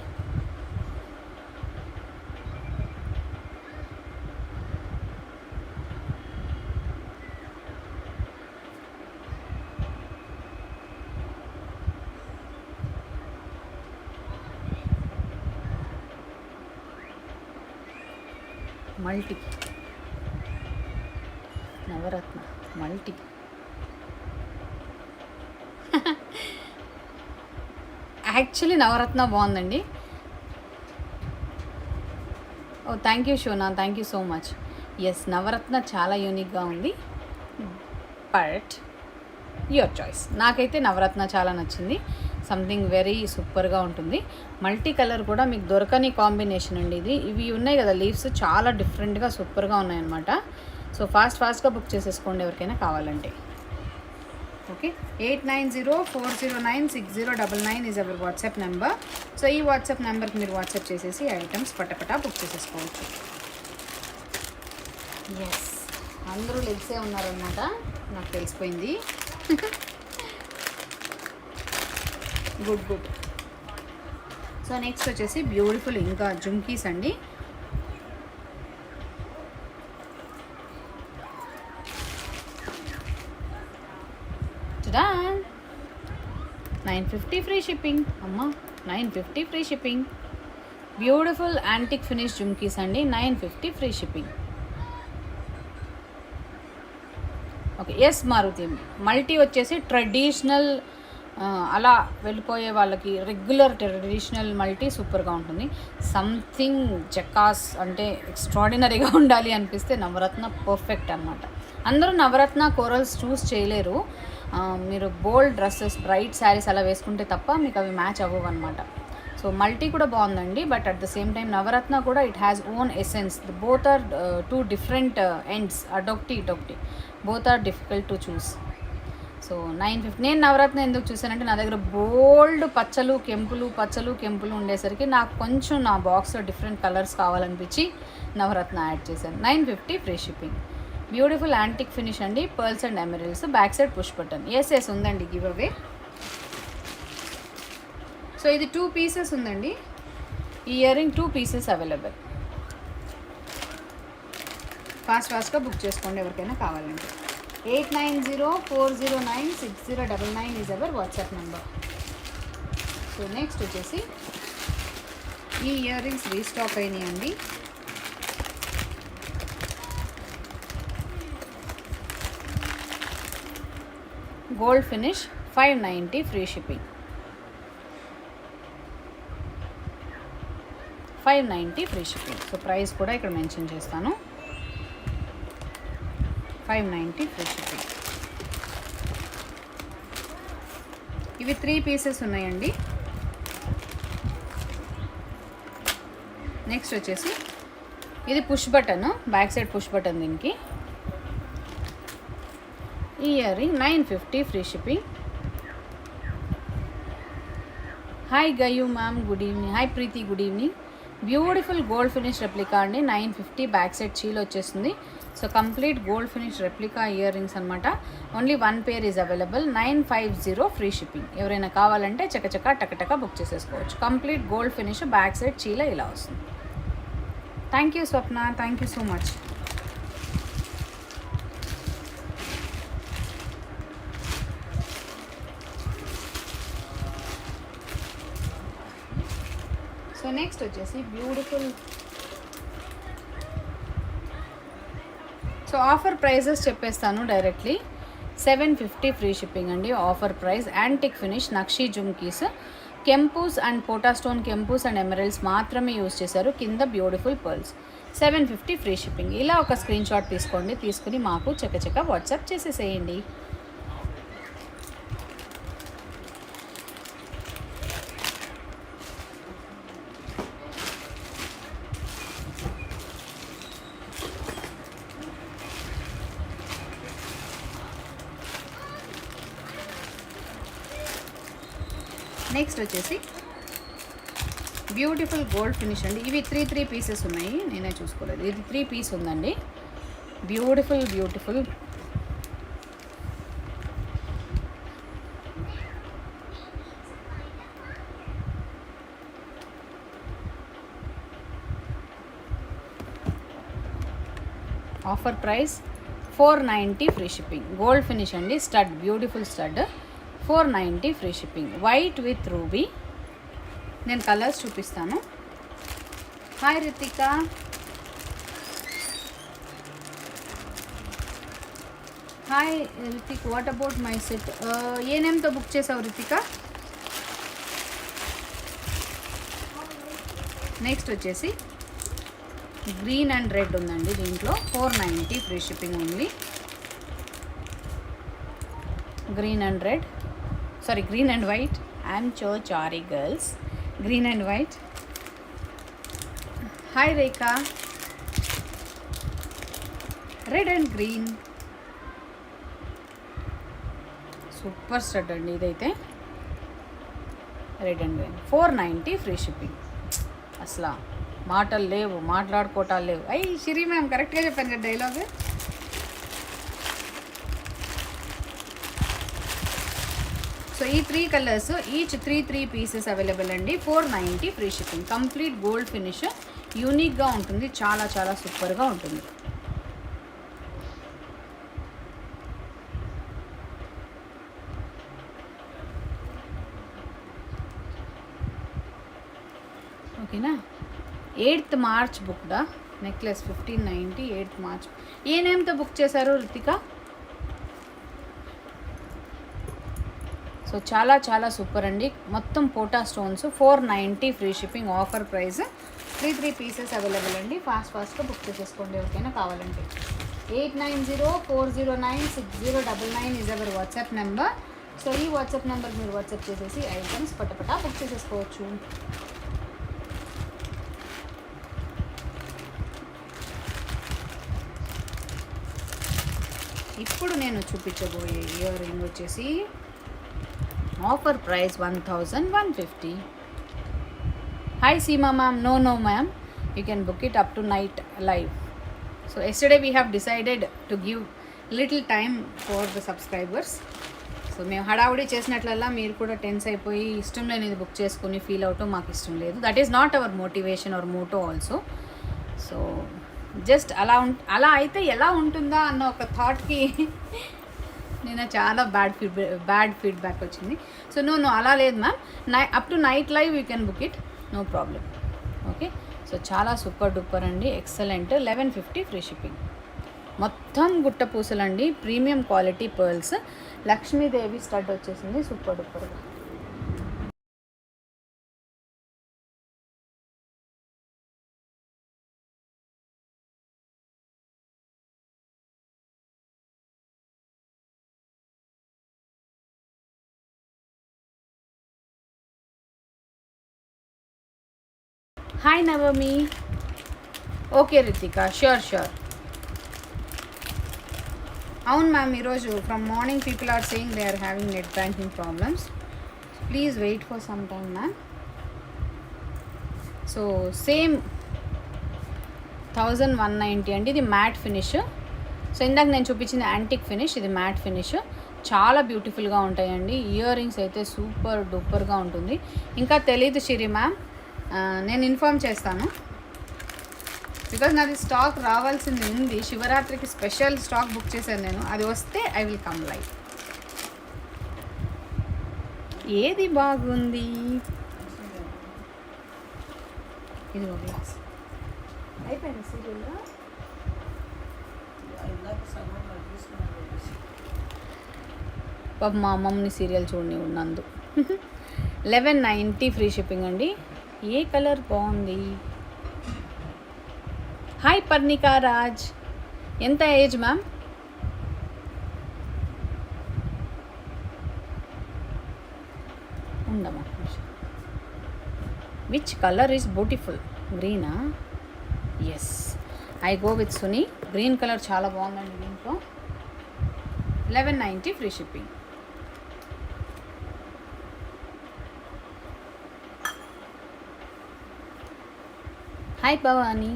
S1: Multi, Navaratna multi. Actually Navaratna బాగుందండి. Oh thank you Shona, thank you so much. Yes, Navaratna చాలా యూనిక్గా ఉంది, బట్ యువర్ చాయిస్. నాకైతే నవరత్న చాలా నచ్చింది. సంథింగ్ వెరీ సూపర్గా ఉంటుంది. మల్టీ కలర్ కూడా మీకు దొరకని కాంబినేషన్ అండి ఇది. ఇవి ఉన్నాయి కదా లీవ్స్, చాలా డిఫరెంట్గా సూపర్గా ఉన్నాయన్నమాట. సో ఫాస్ట్గా బుక్ చేసేసుకోండి ఎవరికైనా కావాలంటే. Okay, 8904096099 is our WhatsApp number. So ఈ వాట్సాప్ నెంబర్కి మీరు వాట్సాప్ చేసేసి ఐటమ్స్ పటపటా బుక్ చేసేసుకోవచ్చు. ఎస్, అందరూ లెగ్సే ఉన్నారన్నమాట, నాకు తెలిసిపోయింది. గుడ్. సో నెక్స్ట్ వచ్చేసి బ్యూటిఫుల్ ఇంకా జుమ్కీస్ అండి. Done. 950 free shipping. అమ్మా, 950 free shipping. Beautiful antique finish jhumkis అండి, 950 free shipping. Okay, yes Maruti. Multi వచ్చేసి ట్రెడిషనల్, అలా వెళ్ళిపోయే వాళ్ళకి రెగ్యులర్ ట్రెడిషనల్ మల్టీ సూపర్గా ఉంటుంది. సంథింగ్ జకాస్ అంటే ఎక్స్ట్రాడినరీగా ఉండాలి అనిపిస్తే నవరత్న పర్ఫెక్ట్ అనమాట. అందరూ నవరత్న కోరల్స్ చూస్ చేయలేరు. మీరు బోల్డ్ డ్రెస్సెస్, బ్రైట్ శారీస్ అలా వేసుకుంటే తప్ప మీకు అవి మ్యాచ్ అవ్వవు అనమాట. సో మల్టీ కూడా బాగుందండి, but at the same time Navaratna కూడా it has own essence. Both are 2 different ends, అదొకటి ఇదొకటి. Both are difficult to choose. So 950. నేను నవరత్న ఎందుకు చూసానంటే నా దగ్గర బోల్డ్ పచ్చలు కెంపులు ఉండేసరికి నాకు కొంచెం నా బాక్స్లో డిఫరెంట్ కలర్స్ కావాలనిపించి నవరత్న యాడ్ చేశాను. 950 free shipping. Beautiful antique finish అండి, pearls and emeralds. Back side push button. Yes ఉందండి గివ్ అవే. సో ఇది 2 పీసెస్ ఉందండి. ఈ ఇయర్ రింగ్ 2 పీసెస్ అవైలబుల్. ఫాస్ట్గా బుక్ చేసుకోండి ఎవరికైనా కావాలంటే. 8904096099 is our WhatsApp number. So next వచ్చేసి ఈ ఇయర్ రింగ్స్ రీస్టాక్ అయినాయండి. Gold finish, 590 free shipping. 590 free shipping. So price కూడా ఇక్కడ మెన్షన్ చేస్తాను, 590 ఫ్రీ షిప్పింగ్. ఇవి 3 పీసెస్ ఉన్నాయండి. నెక్స్ట్ వచ్చేసి ఇది push button, back side push button. దీనికి ఈ earring 950 free shipping. Hi Gayu ma'am, good evening. Hi Preethi, good evening. Beautiful gold finish replica అండి, 950. బ్యాక్ సైడ్ చీల్ వచ్చేస్తుంది. So complete gold finish replica earrings అనమాట. Only 1 pair is available. 950 free shipping. ఎవరైనా కావాలంటే చకచక టకటక బుక్ చేసేసుకోవచ్చు. Complete gold finish, back side చీల ఇలా వస్తుంది. Thank you Swapna, thank you so much. So next వచ్చేసి బ్యూటిఫుల్. సో ఆఫర్ ప్రైజెస్ చెప్పేస్తాను డైరెక్ట్లీ. 750 ఫ్రీ షిప్పింగ్ అండి offer price. Antique finish nakshi jhumkis, కెంపూస్ అండ్ పోటా స్టోన్ కెంపూస్ అండ్ ఎమరల్డ్స్ మాత్రమే యూజ్ చేశారు. కింద బ్యూటిఫుల్ పర్ల్స్. 750 free shipping. ఇలా ఒక స్క్రీన్ షాట్ తీసుకోండి, తీసుకుని మాకు చకచక వాట్సాప్ చేసేసేయండి. నెక్స్ట్ వచ్చేసి బ్యూటిఫుల్ గోల్డ్ ఫినిష్ అండి. ఇవి 3 పీసెస్ ఉన్నాయి, నేనే చూసుకోలేదు. ఇది 3 పీస్ ఉందండి. Beautiful beautiful. Offer price 490 free shipping. Gold finish అండి, stud, beautiful stud. 490 free shipping. White with ruby. నేను కలర్స్ చూపిస్తాను. Hi Ritika. Hi Ritik, what about my set? ఏ నేమ్తో బుక్ చేసావు రితిక? నెక్స్ట్ వచ్చేసి గ్రీన్ అండ్ రెడ్ ఉందండి దీంట్లో. 490 free shipping only. Green and red, sorry green and white. I'm so sorry girls. Green and white. Hi Rekha. Red and green. Super stud అండి ఇదైతే. Red and green 490 free shipping. అసలు మాటలు లేవు, మాట్లాడుకోవటాలు లేవు. అయ్యి Shiri ma'am కరెక్ట్గా చెప్పాను కదా డైలాగ్. సో ఈ 3 కలర్స్, ఈచ్ 3 పీసెస్ అవైలబుల్ అండి. 490 free shipping. Complete gold finish, యూనిక్గా ఉంటుంది, చాలా చాలా సూపర్గా ఉంటుంది. ఓకేనా. 8th మార్చ్ బుక్డా నెక్లెస్ 1590. 8th March. ఏ నేమ్తో బుక్ చేశారు రితిక? సో చాలా చాలా సూపర్ అండి. మొత్తం పోటా stones. 490 free shipping. Offer price. 3 pieces available అండి. ఫాస్ట్గా బుక్ చేసేసుకోండి ఓకేనా. కావాలంటే 8904096099 is our WhatsApp number. So ఈ వాట్సాప్ నెంబర్ మీరు వాట్సాప్ చేసేసి ఐటమ్స్ పటపటా బుక్ చేసేసుకోవచ్చు. ఇప్పుడు నేను చూపించబోయే ఇయర్ రింగ్ వచ్చేసి offer price 1150. Hi Seema ma'am. No ma'am, you can book it up to night live. So yesterday we have decided to give little time for the subscribers. సో మేము హడావుడి చేసినట్లల్లా మీరు కూడా టెన్స్ అయిపోయి ఇష్టం లేనిది బుక్ చేసుకుని ఫీల్ అవటం మాకు ఇష్టం లేదు. That is not our motivation or motto also. So just అలా అయితే ఎలా ఉంటుందా అన్న ఒక థాట్కి నేను చాలా బ్యాడ్ ఫీడ్బ్యాక్ వచ్చింది. సో నో అలా లేదు ma'am. Up to night live you can book it, no problem. Okay. So చాలా సూపర్ డూపర్ అండి, ఎక్సలెంట్. 1150 free shipping. మొత్తం గుట్ట పూసలండి, premium quality pearls. Lakshmidevi stud వచ్చేసింది సూపర్ డూపర్గా. Hi Navami. Okay Ritika, sure. అవును మ్యామ్, ఈరోజు from morning people are saying they are having net banking problems. Please wait for some time ma'am. So same 1190 అండి. ఇది matte finish. So ఇందాక నేను చూపించింది antique finish, ఇది మ్యాట్ ఫినిష్. చాలా బ్యూటిఫుల్గా ఉంటాయండి. ఇయర్ రింగ్స్ అయితే సూపర్ డూపర్గా ఉంటుంది. ఇంకా తెలీదు శిరి మ్యామ్, నేను ఇన్ఫార్మ్ చేస్తాను. బికాజ్ నాది స్టాక్ రావాల్సింది ఉంది. శివరాత్రికి స్పెషల్ స్టాక్ బుక్ చేశాను నేను. అది వస్తే ఐ విల్ కమ్ లైవ్. ఏది బాగుంది? ఇది ఒక గ్లాస్ అయిపోయింది సీరియల్. పాప మా అమ్మమ్మని సీరియల్ చూడని ఉన్నందు. 1190 ఫ్రీ షిప్పింగ్ అండి. ఏ కలర్ బాగుంది? హాయ్ పర్ణికా రాజ్, ఎంత ఏజ్ మ్యామ్? ఉండమ్మా. Which colour is beautiful? గ్రీనా? Yes, I go with Suni. Green colour చాలా బాగుందండి దీంట్లో. 1190 free shipping. Hi Bhavani.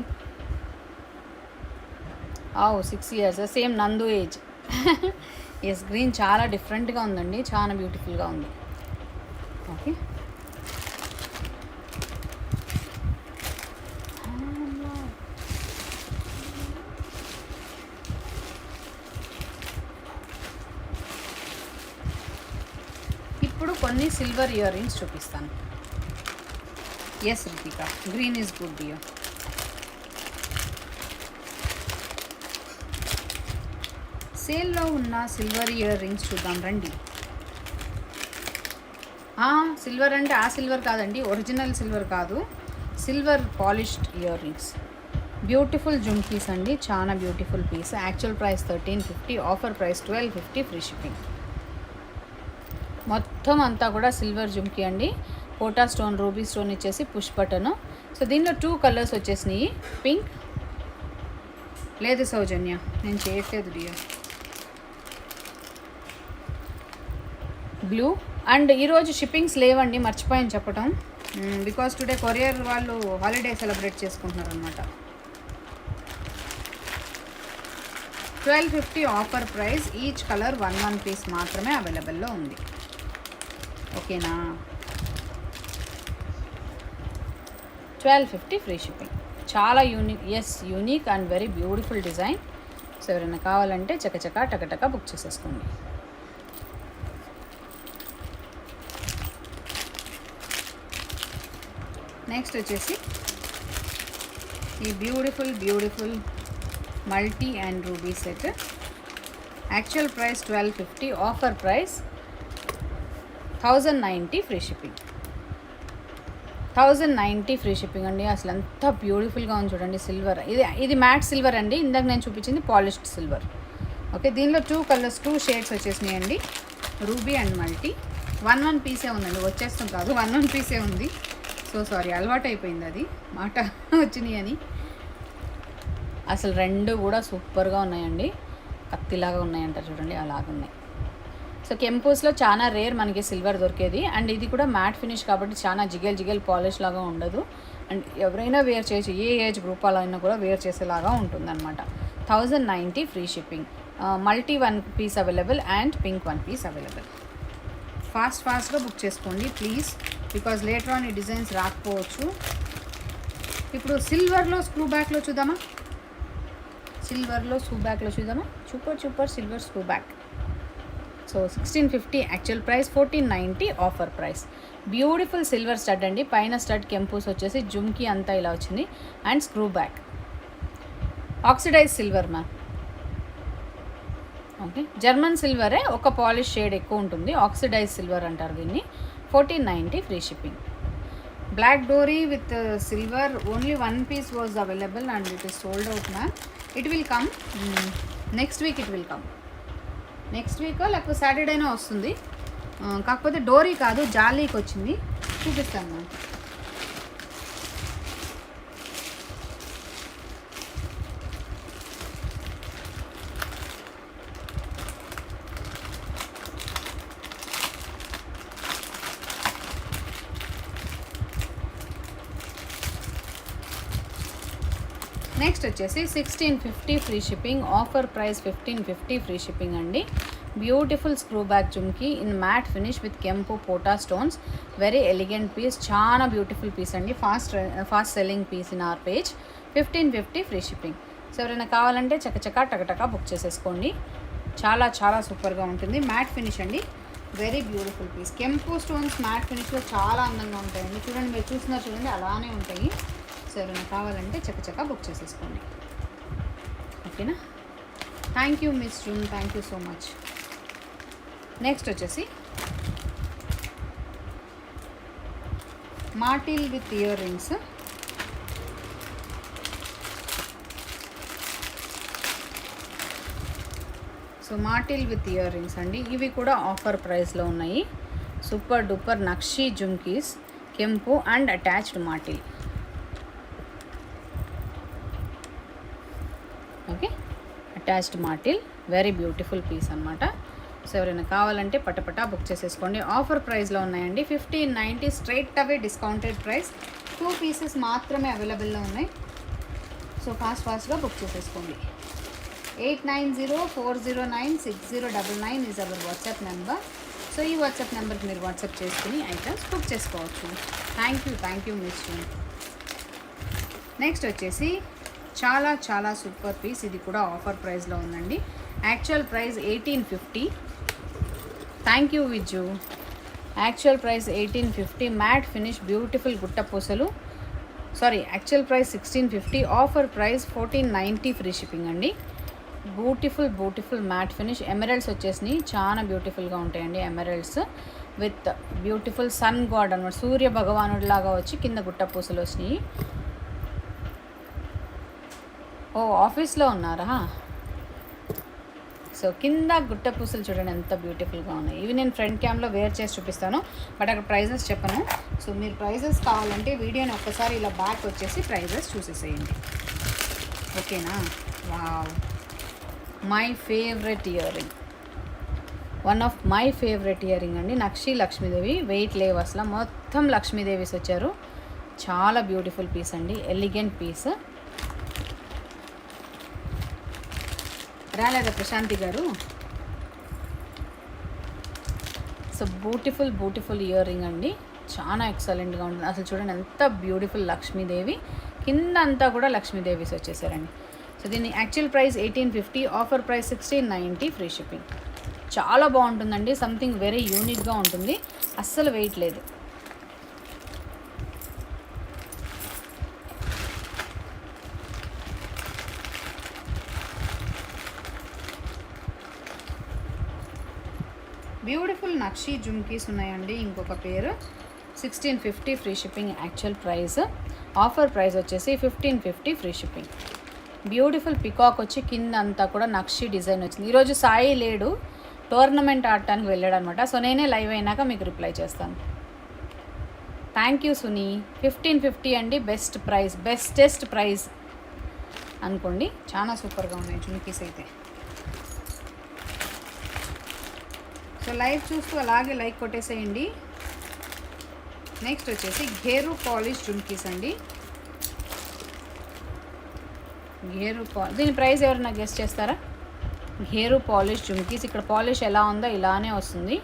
S1: 6 years, same Nandu age. Yes, green చాలా డిఫరెంట్గా ఉందండి, చాలా బ్యూటిఫుల్గా ఉంది. ఓకే, ఇప్పుడు కొన్ని సిల్వర్ ఇయర్ రింగ్స్ చూపిస్తాను. Yes Ritika, green is good dear. సేల్లో ఉన్న సిల్వర్ ఇయర్ రింగ్స్ చూద్దాం రండి. సిల్వర్ అంటే ఆ సిల్వర్ కాదండి, ఒరిజినల్ సిల్వర్ కాదు, silver polished ear rings. Beautiful jhumkis అండి, చాలా beautiful piece. Actual price 1350, offer price 1250 free shipping. మొత్తం అంతా కూడా సిల్వర్ జుమ్కీ అండి. కోటా స్టోన్, రూబీ స్టోన్ ఇచ్చేసి పుష్ బటన్. సో దీనిలో 2 కలర్స్ వచ్చేసినాయి. పింక్ లేదు సౌజన్య, నేను చేయట్లేదు డియర్. బ్లూ. అండ్ ఈరోజు షిప్పింగ్స్ లేవండి, మర్చిపోయాను చెప్పడం. బికాస్ టుడే కొరియర్ వాళ్ళు హాలిడే సెలబ్రేట్ చేసుకుంటున్నారు అనమాట. 1250 offer price. Each colour 1 piece మాత్రమే అవైలబుల్లో ఉంది. ఓకేనా? 1250 ఫ్రీ షిప్పింగ్. చాలా unique, yes unique and very beautiful design. So ఎవరైనా కావాలంటే చకచకా టకటకా బుక్ చేసేసుకోండి. నెక్స్ట్ వచ్చేసి ఈ beautiful multi and ruby set. Actual price 1250, offer price 1090 free shipping. 1090 free shipping అండి. అసలు ఎంత బ్యూటిఫుల్గా ఉంది చూడండి. సిల్వర్, ఇది మ్యాట్ సిల్వర్ అండి. ఇందాక నేను చూపించింది పాలిష్డ్ సిల్వర్. ఓకే, దీనిలో 2 కలర్స్ 2 షేడ్స్ వచ్చేసినాయి అండి, రూబీ అండ్ మల్టీ. 1 పీసే ఉందండి, వచ్చేస్తాం కాదు, 1 పీసే ఉంది. సో సారీ, అలవాటు అయిపోయింది అది మాట వచ్చినాయి అని. అసలు 2 కూడా సూపర్గా ఉన్నాయండి, కత్తిలాగా ఉన్నాయంటారు చూడండి, అలాగున్నాయి. సో కెంపూస్లో చాలా రేర్ మనకి సిల్వర్ దొరికేది. అండ్ ఇది కూడా మ్యాట్ ఫినిష్ కాబట్టి చాలా జిగేల్ పాలిష్ లాగా ఉండదు. అండ్ ఎవరైనా వేర్ చేసి, ఏ ఏజ్ గ్రూప్ అలా అయినా కూడా వేర్ చేసేలాగా ఉంటుందన్నమాట. 1090 free shipping. Multi 1 piece available and pink 1 piece available. ఫాస్ట్గా బుక్ చేసుకోండి ప్లీజ్, బికాజ్ లేటర్ ఆన్ ఈ డిజైన్స్ రాకపోవచ్చు. ఇప్పుడు సిల్వర్లో స్క్రూ బ్యాక్లో చూద్దామా? Super silver screw back. So 1650 actual price, 1490 offer price. Beautiful silver stud అండి. పైన స్టడ్ కెంపూస్ వచ్చేసి జుమ్కీ అంతా ఇలా వచ్చింది and screw back. Oxidise silver ma'am. Okay, German సిల్వరే, ఒక పాలిష్ షేడ్ ఎక్కువ ఉంటుంది, ఆక్సిడైజ్ సిల్వర్ అంటారు దీన్ని. 1490 ఫ్రీ షిప్పింగ్. బ్లాక్ డోరీ with silver, only 1 piece was available and it is sold out ma'am. It will come next week. Next week లేకపోతే సాటర్డేనే వస్తుంది. కాకపోతే డోరీ కాదు, జాలీకి వచ్చింది, చూపిస్తాను మ్యామ్. నెక్స్ట్ వచ్చేసి 1650 free shipping, offer price 1550 free shipping అండి. Beautiful screw back jhumki in matte finish with కెంపు పోటా స్టోన్స్, వెరీ ఎలిగెంట్ పీస్, చాలా బ్యూటిఫుల్ పీస్ అండి. Fast selling piece in our page. 1550 free shipping. So ఎవరైనా కావాలంటే చకచకా టకటకా బుక్ చేసేసుకోండి. చాలా చాలా సూపర్గా ఉంటుంది. మ్యాట్ ఫినిష్ అండి, వెరీ బ్యూటిఫుల్ పీస్. కెంపు స్టోన్స్ మ్యాట్ ఫినిష్లో చాలా అందంగా ఉంటాయండి. చూడండి, మీరు చూస్తున్నారు చూడండి, అలానే ఉంటాయి. సో ఎవరైనా కావాలంటే చకచకా బుక్ చేసేసుకోండి. ఓకేనా? Thank you miss June, thank you so much. Next వచ్చేసి మార్టిల్ విత్ ఇయర్ రింగ్స్. సో మార్టిల్ విత్ ఇయర్ రింగ్స్ అండి, ఇవి కూడా ఆఫర్ ప్రైస్లో ఉన్నాయి. సూపర్ డూపర్ నక్షి జుమ్కీస్, కెంపు అండ్ అటాచ్డ్ మార్టిల్. ఓకే, అటాచ్డ్ మార్టిల్, వెరీ బ్యూటిఫుల్ పీస్ అనమాట. సో ఎవరైనా కావాలంటే పటపటా బుక్ చేసేసుకోండి. ఆఫర్ ప్రైస్లో ఉన్నాయండి. 1590 స్ట్రైట్ అవే డిస్కౌంటెడ్ ప్రైస్. 2 పీసెస్ మాత్రమే అవైలబుల్లో ఉన్నాయి. సో ఫాస్ట్గా బుక్ చేసేసుకోండి. 8904096099 is our WhatsApp number. So ఈ వాట్సాప్ నెంబర్కి మీరు వాట్సాప్ చేసుకుని ఐటమ్స్ బుక్ చేసుకోవచ్చు. Thank you miss. నెక్స్ట్ వచ్చేసి చాలా చాలా సూపర్ పీస్, ఇది కూడా ఆఫర్ ప్రైస్లో ఉందండి. Actual price 1850. Thank you Vijju. Actual price 1850, matte finish, beautiful గుట్ట పూసలు. Actual price 1650, offer price 1490 free shipping అండి. Beautiful matte finish. ఎమరల్డ్స్ వచ్చేసినాయి, చాలా బ్యూటిఫుల్గా ఉంటాయండి. Emeralds with beautiful sun god అనమాట, సూర్య భగవానుడి లాగా వచ్చి కింద గుట్ట పూసలు వచ్చినాయి. ఓ ఆఫీస్లో ఉన్నారా? సో కింద గుట్ట పూసలు చూడండి ఎంత బ్యూటిఫుల్గా ఉన్నాయి. ఇవి నేను ఫ్రంట్ క్యామ్లో వేర్ చేసి చూపిస్తాను, బట్ అక్కడ ప్రైజెస్ చెప్పను. సో మీరు ప్రైజెస్ కావాలంటే వీడియోని ఒక్కసారి ఇలా బ్యాక్ వచ్చేసి ప్రైజెస్ చూసేసేయండి. ఓకేనా? Wow, my favourite ear ring, one of my favourite ear ring అండి. నక్షి లక్ష్మీదేవి, వెయిట్ లేవు అసలు, మొత్తం లక్ష్మీదేవిస్ వచ్చారు. చాలా బ్యూటిఫుల్ పీస్ అండి, ఎలిగెంట్ పీస్. రాలేదా ప్రశాంతి గారు? సో బ్యూటిఫుల్ ఇయర్ రింగ్ అండి, చాలా ఎక్సలెంట్గా ఉంటుంది. అసలు చూడండి ఎంత బ్యూటిఫుల్ లక్ష్మీదేవి, కింద అంతా కూడా లక్ష్మీదేవిస్ వచ్చేసారండి. సో దీని actual price 1850, offer price 1690 free shipping. చాలా బాగుంటుందండి, సంథింగ్ వెరీ యూనిక్గా ఉంటుంది, అస్సలు వెయిట్ లేదు. బ్యూటిఫుల్ నక్షి జుమ్కీస్ ఉన్నాయండి, ఇంకొక పేరు. 1650 free shipping actual price, offer price వచ్చేసి 1550 ఫ్రీ షిప్పింగ్. బ్యూటిఫుల్ పికాక్ వచ్చి కింద అంతా కూడా నక్షి డిజైన్ వచ్చింది. ఈరోజు సాయి లేడు, టోర్నమెంట్ ఆడటానికి వెళ్ళాడు అనమాట. సో నేనే లైవ్ అయినాక మీకు రిప్లై చేస్తాను. Thank you Suni. 1550 అండి, బెస్టెస్ట్ ప్రైస్ అనుకోండి. చాలా సూపర్గా ఉన్నాయి జుమ్కీస్ అయితే. సో లైవ్ చూస్తూ అలాగే లైక్ కొట్టేసేయండి. నెక్స్ట్ వచ్చేసి ఘేరు పాలిష్ జుమ్కీస్ అండి. దీని ప్రైస్ ఎవరైనా గెస్ చేస్తారా? ఘేరు పాలిష్ జుమ్కీస్. ఇక్కడ పాలిష్ ఎలా ఉందో ఇలానే వస్తుంది.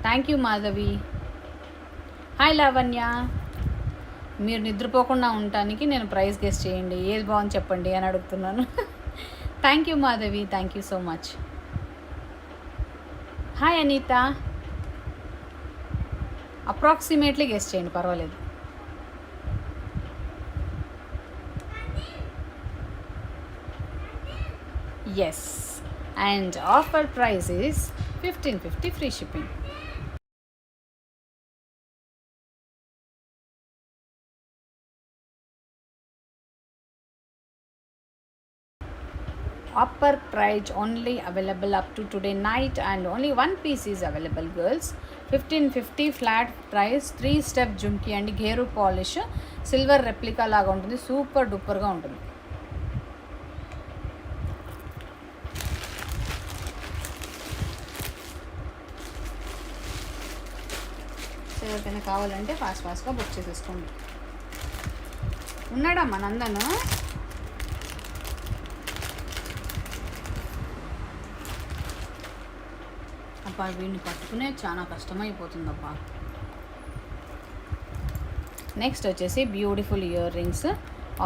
S1: Thank you Madhavi. Hi Lavanya. మీరు నిద్రపోకుండా ఉండటానికి నేను ప్రైస్ గెస్ చేయండి, ఏది బాగుంది చెప్పండి అని అడుగుతున్నాను. Thank you Madhavi, thank you so much. Hi Anitha. Approximately guess చేయండి, పర్వాలేదు. Yes, and offer price is 1550 free shipping. Upper price only available up to today night, and only one piece is available girls. 1550 flat price, 3-step jumki and gheru polish, silver replica laga untundi, super duper ga untundi. So ఎవరికైనా కావాలంటే ఫాస్ట్గా book చేసేసుకోండి. ఉన్నాడా మా నందను? అబ్బా వీడిని పట్టుకునే చాలా కష్టమైపోతుందబ్బా. నెక్స్ట్ వచ్చేసి beautiful ear rings,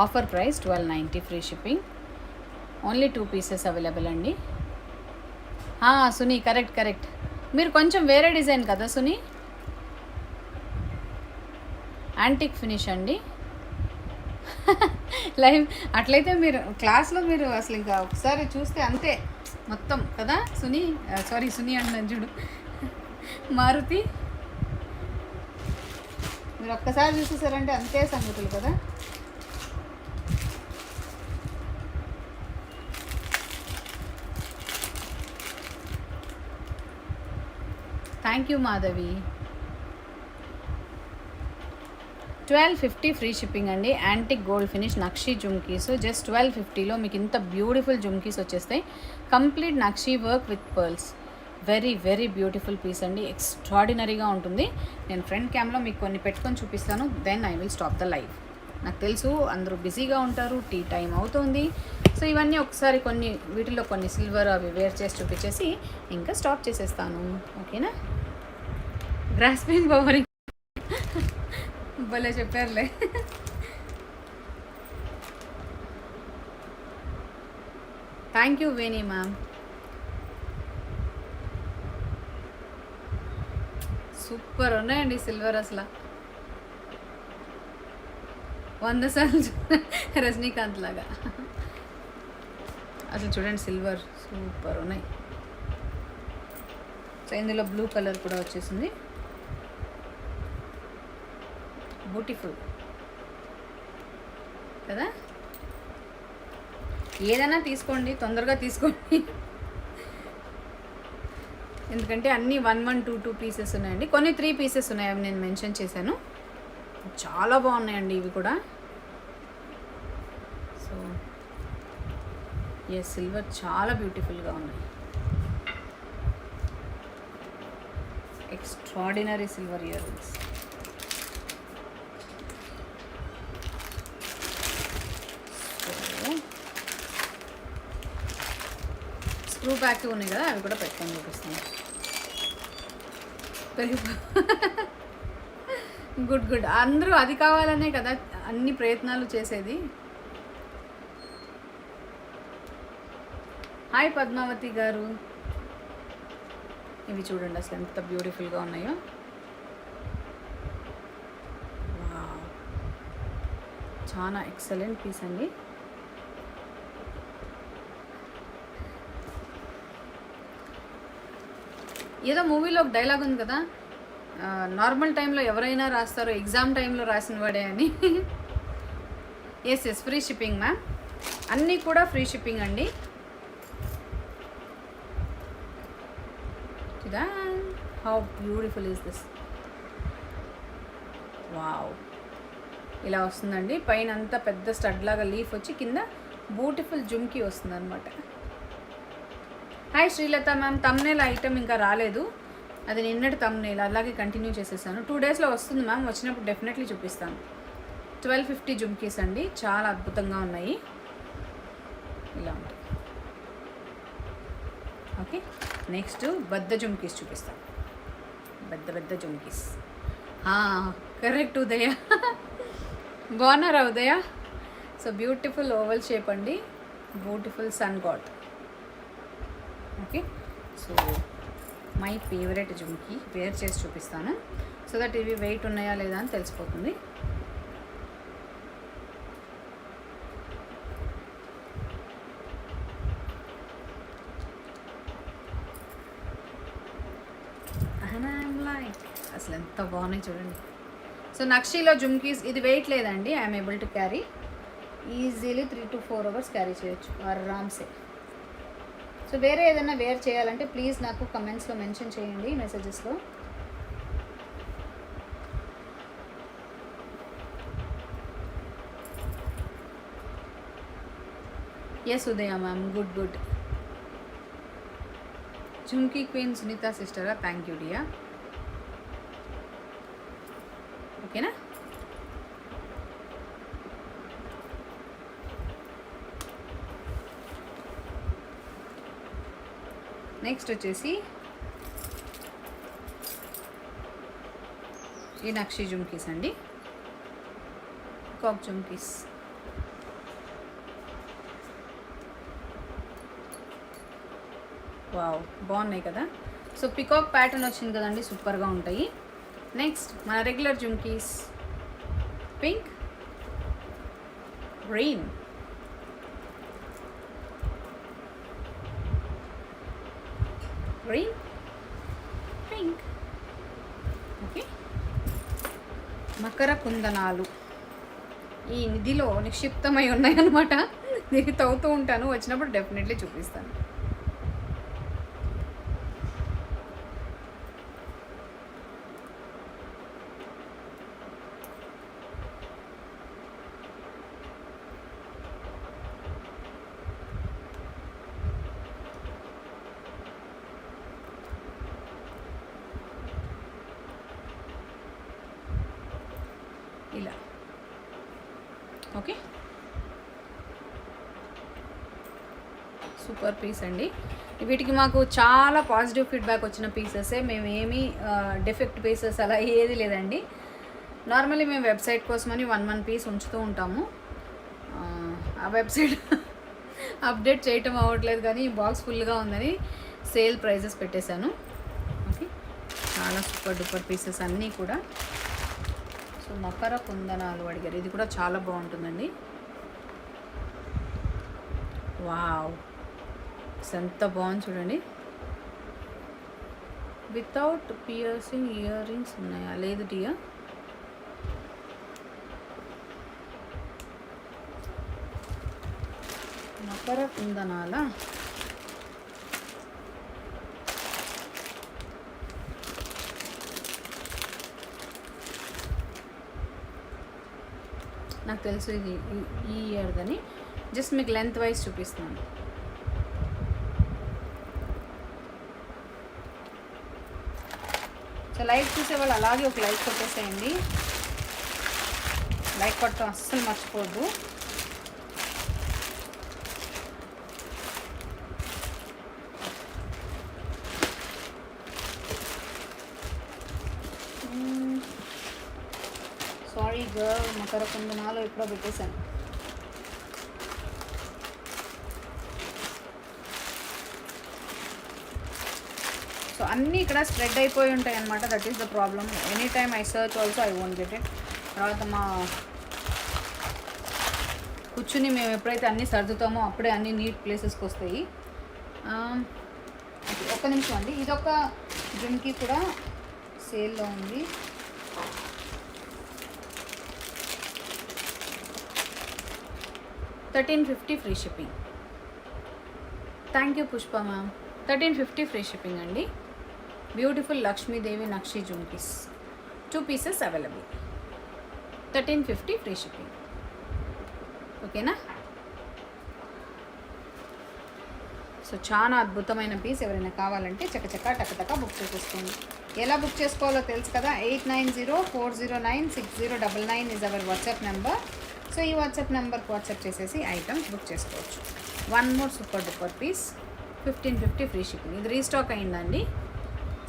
S1: offer price 1290, free shipping, only 2 pieces available అండి. సునీ కరెక్ట్. మీరు కొంచెం వేరే డిజైన్ కదా సునీ, యాంటిక్ ఫినిష్ అండి. లైవ్ అట్లయితే మీరు క్లాస్లో మీరు అసలు ఇంకా ఒకసారి చూస్తే అంతే మొత్తం కదా సునీ. సునీ అంటున్నాను చూడు, మారుతి. మీరు ఒక్కసారి చూసేసారంటే అంతే సంగతులు కదా. Thank you Madhavi. 1250 free shipping అండి. Antique gold finish nakshi jhumkis just 1250లో మీకు ఇంత బ్యూటిఫుల్ జుమ్కీస్ వచ్చేస్తాయి. Complete nakshi work with pearls. Very very beautiful piece అండి, ఎక్స్ట్రాడినరీగా ఉంటుంది. నేను ఫ్రంట్ క్యామ్లో మీకు కొన్ని పెట్టుకొని చూపిస్తాను, then I will stop the live. నాకు తెలుసు అందరూ బిజీగా ఉంటారు, టీ టైం అవుతుంది. సో ఇవన్నీ ఒకసారి వీటిలో కొన్ని సిల్వర్ అవి వేర్ చేసి చూపించేసి ఇంకా స్టాప్ చేసేస్తాను. ఓకేనా. గ్రాస్పింగ్ పవరింగ్ భలే చెప్పారులే. Thank you Veni ma'am. Super ఉన్నాయండి సిల్వర్, అసలు 100 సార్లు రజనీకాంత్ లాగా. అసలు చూడండి సిల్వర్ సూపర్ ఉన్నాయి. సో ఇందులో బ్లూ కలర్ కూడా వచ్చేసింది, బ్యూటిఫుల్ కదా. ఏదైనా తీసుకోండి, తొందరగా తీసుకోండి, ఎందుకంటే అన్నీ 1 పీసెస్ ఉన్నాయండి. కొన్ని 3 పీసెస్ ఉన్నాయి, అవి నేను మెన్షన్ చేశాను. చాలా బాగున్నాయండి ఇవి కూడా. సో సిల్వర్ చాలా బ్యూటిఫుల్గా ఉన్నాయి, extraordinary silver ear rings. Screw back ఉన్నాయి కదా, అవి కూడా పెట్టుకొని చూపిస్తాను. గుడ్. అందరూ అది కావాలనే కదా అన్ని ప్రయత్నాలు చేసేది. హాయ్ పద్మావతి గారు. ఇవి చూడండి అసలు ఎంత బ్యూటిఫుల్గా ఉన్నాయో. చాలా ఎక్సలెంట్ పీస్ అండి. ఏదో మూవీలో ఒక డైలాగ్ ఉంది కదా, నార్మల్ టైంలో ఎవరైనా రాస్తారో ఎగ్జామ్ టైంలో రాసిన వాడే అని. ఎస్ ఫ్రీ షిప్పింగ్ మ్యామ్, అన్నీ కూడా ఫ్రీ షిప్పింగ్ అండి. How beautiful is this. Wow, ఇలా వస్తుందండి. పైన అంతా పెద్ద స్టడ్ లాగా లీఫ్ వచ్చి కింద బ్యూటిఫుల్ జుమ్కీ వస్తుంది అనమాట. Hi Srilatha ma'am. Thumbnail item ఇంకా రాలేదు, అది నిన్నటి తమ్నేల్, అలాగే కంటిన్యూ చేసేసాను. 2 డేస్లో వస్తుంది మ్యామ్, వచ్చినప్పుడు డెఫినెట్లీ చూపిస్తాను. 1250 జుమ్కీస్ అండి, చాలా అద్భుతంగా ఉన్నాయి. ఇలా ఉంటాయి. ఓకే, నెక్స్ట్ బద్ద జుమ్కీస్ చూపిస్తాను. పెద్ద జుమ్కీస్. కరెక్ట్ ఉదయ. బాగున్నారా Udaya? So beautiful oval shape అండి, beautiful sun god. Okay, so my favourite jhumki wear చేసి చూపిస్తాను, సో దట్ ఇవి వెయిట్ ఉన్నాయా లేదా అని తెలిసిపోతుంది. అసలు ఎంత బాగున్నాయి చూడండి. సో నక్షీలో జుమ్కీస్, ఇది వెయిట్ లేదండి, I'm able to carry easily 3 to 4 hours carry చేయొచ్చు ఆరామ్సే. సో వేరే ఏదైనా వేర్ చేయాలంటే ప్లీజ్ నాకు కమెంట్స్లో మెన్షన్ చేయండి, మెసేజెస్లో. Yes Udaya ma'am, good. Jhumki queen Sunitha సిస్టరా? Thank you Diya. ఓకేనా? నెక్స్ట్ వచ్చేసి ఈ నక్షి జుమ్కీస్ అండి, పికాక్ జుమ్కీస్. వావ్, బాగున్నాయి కదా. సో పికాక్ ప్యాటర్న్ వచ్చింది కదండి, సూపర్గా ఉంటాయి. నెక్స్ట్ మన regular jhumkis, pink, green, green, pink. Okay, Makar కుందనాలు ఈ నిధిలో నిక్షిప్తమై ఉన్నాయన్నమాట. దీన్ని తవ్వుతూ ఉంటాను, వచ్చినప్పుడు డెఫినెట్లీ చూపిస్తాను. ఇలా ఓకే, సూపర్ పీస్ అండి. వీటికి మాకు చాలా పాజిటివ్ ఫీడ్బ్యాక్ వచ్చిన పీసెసే, మేము ఏమీ డిఫెక్ట్ పీసెస్ అలా ఏది లేదండి. నార్మల్లీ మేము వెబ్సైట్ కోసమని వన్ పీస్ ఉంచుతూ ఉంటాము. ఆ వెబ్సైట్ అప్డేట్ చేయటం అవ్వట్లేదు, కానీ బాక్స్ ఫుల్గా ఉందని సేల్ ప్రైజెస్ పెట్టేశాను. ఓకే, చాలా సూపర్ డూపర్ పీసెస్ అన్నీ కూడా. సో మకర కుందనాలు అడిగారు, ఇది కూడా చాలా బాగుంటుందండి. వావ్, ఎంత బాగుంది చూడండి. వితౌట్ పియర్సింగ్ ఇయర్ రింగ్స్ ఉన్నాయా? లేదు టియా. మకర కుందనాల నాకు తెలుసు ఇది ఈ ఇయర్దని, జస్ట్ మీకు లెంత్ వైజ్ చూపిస్తున్నాను. సో లైక్ చూసేవాళ్ళు అలాగే ఒక లైక్ కొట్టేసేయండి, లైక్ కొట్టడం అస్సలు మర్చిపోద్దు. సారీ గర్ల్, మకర కుందనాలు ఎప్పుడో పెట్టేశాను. సో అన్నీ ఇక్కడ స్ప్రెడ్ అయిపోయి ఉంటాయి అన్నమాట. That is the problem. Any time I search also I won't get it. తర్వాత మా కూర్చుని మేము ఎప్పుడైతే అన్నీ సర్దుతామో అప్పుడే అన్నీ నీట్ ప్లేసెస్కి వస్తాయి. ఒక్క నిమిషం అండి, ఇదొక జుమ్కి కూడా సేల్లో ఉంది. $1350 free shipping. Thank you Pushpa ma'am. 1350 free shipping అండి. Beautiful Lakshmidevi nakshi jhumkis, 2 pieces available. 1350 free shipping. ఓకేనా? సో చాలా అద్భుతమైన పీస్. ఎవరైనా కావాలంటే చకచక టకటక బుక్ చేసేసుకోండి. ఎలా బుక్ చేసుకోవాలో తెలుసు కదా. 8904096099 is our WhatsApp number. So ఈ వాట్సాప్ నెంబర్కి వాట్సాప్ చేసేసి ఐటమ్స్ బుక్ చేసుకోవచ్చు. One more super duper piece, 1550 free shipping. ఇది రీస్టాక్ అయిందండి,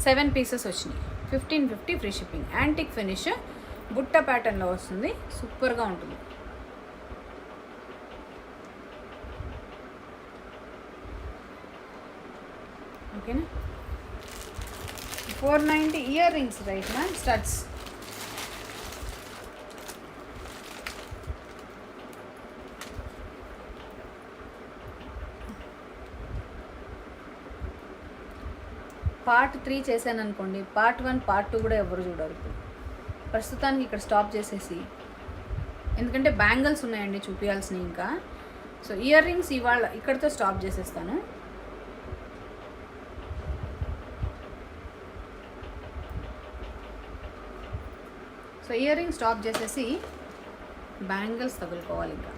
S1: 7 పీసెస్ వచ్చినాయి. 1550 ఫ్రీ షిప్పింగ్. యాంటిక్ ఫినిష్, బుట్ట ప్యాటర్న్లో వస్తుంది, సూపర్గా ఉంటుంది. ఓకేనా? 490 ear rings right ma'am, studs. Part 3 చేశాను అనుకోండి, పార్ట్ 1 పార్ట్ 2 కూడా ఎవరు చూడరు. ఇప్పుడు ప్రస్తుతానికి ఇక్కడ స్టాప్ చేసేసి, ఎందుకంటే బ్యాంగిల్స్ ఉన్నాయండి చూపించాల్సినవి ఇంకా. సో ఇయర్ రింగ్స్ ఇవాళ ఇక్కడితో స్టాప్ చేసేస్తాను. సో ఇయర్ రింగ్ స్టాప్ చేసేసి బ్యాంగిల్స్ తగులుకోవాలి ఇంకా.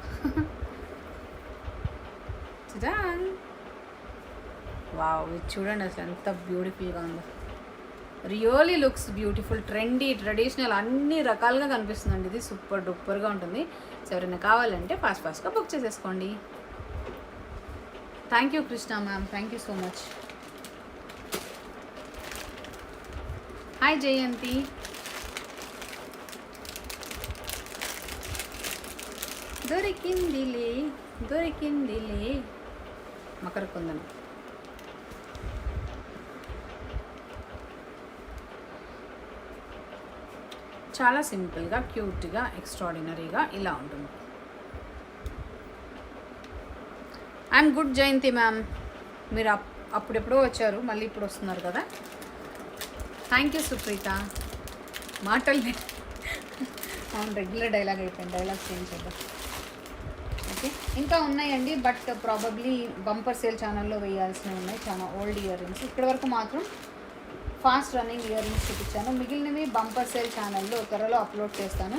S1: వావ్, ఇది చూడండి అసలు ఎంత బ్యూటిఫుల్గా ఉందో. Really looks beautiful, trendy, traditional, అన్ని రకాలుగా కనిపిస్తుందండి. ఇది సూపర్ డూపర్గా ఉంటుంది. సో ఎవరైనా కావాలంటే ఫాస్ట్గా బుక్ చేసేసుకోండి. Thank you Krishna ma'am, thank you so much. Hi Jayanthi. దొరికిందిలే దొరికిందిలే మకర కుందనం. చాలా సింపుల్గా, క్యూట్గా, ఎక్స్ట్రాడినరీగా ఇలా ఉంటుంది. I'm good Jayanthi ma'am. మీరు అప్పుడెప్పుడో వచ్చారు, మళ్ళీ ఇప్పుడు వస్తున్నారు కదా. Thank you Supreetha. మాటలు అవును, రెగ్యులర్ డైలాగ్ అయిపోయింది. డైలాగ్ చేంజ్ చేద్దాం. ఓకే, ఇంకా ఉన్నాయండి, బట్ ప్రాబబ్లీ బంపర్ సేల్ ఛానల్లో వేయాల్సినవి ఉన్నాయి. చాలా ఓల్డ్ ఇయర్ రింగ్స్. ఇక్కడి వరకు మాత్రం ఫాస్ట్ రన్నింగ్ ఇయర్ రింగ్స్ చూపించాను. మిగిలినవి బంపర్ సేల్ ఛానల్లో త్వరలో అప్లోడ్ చేస్తాను.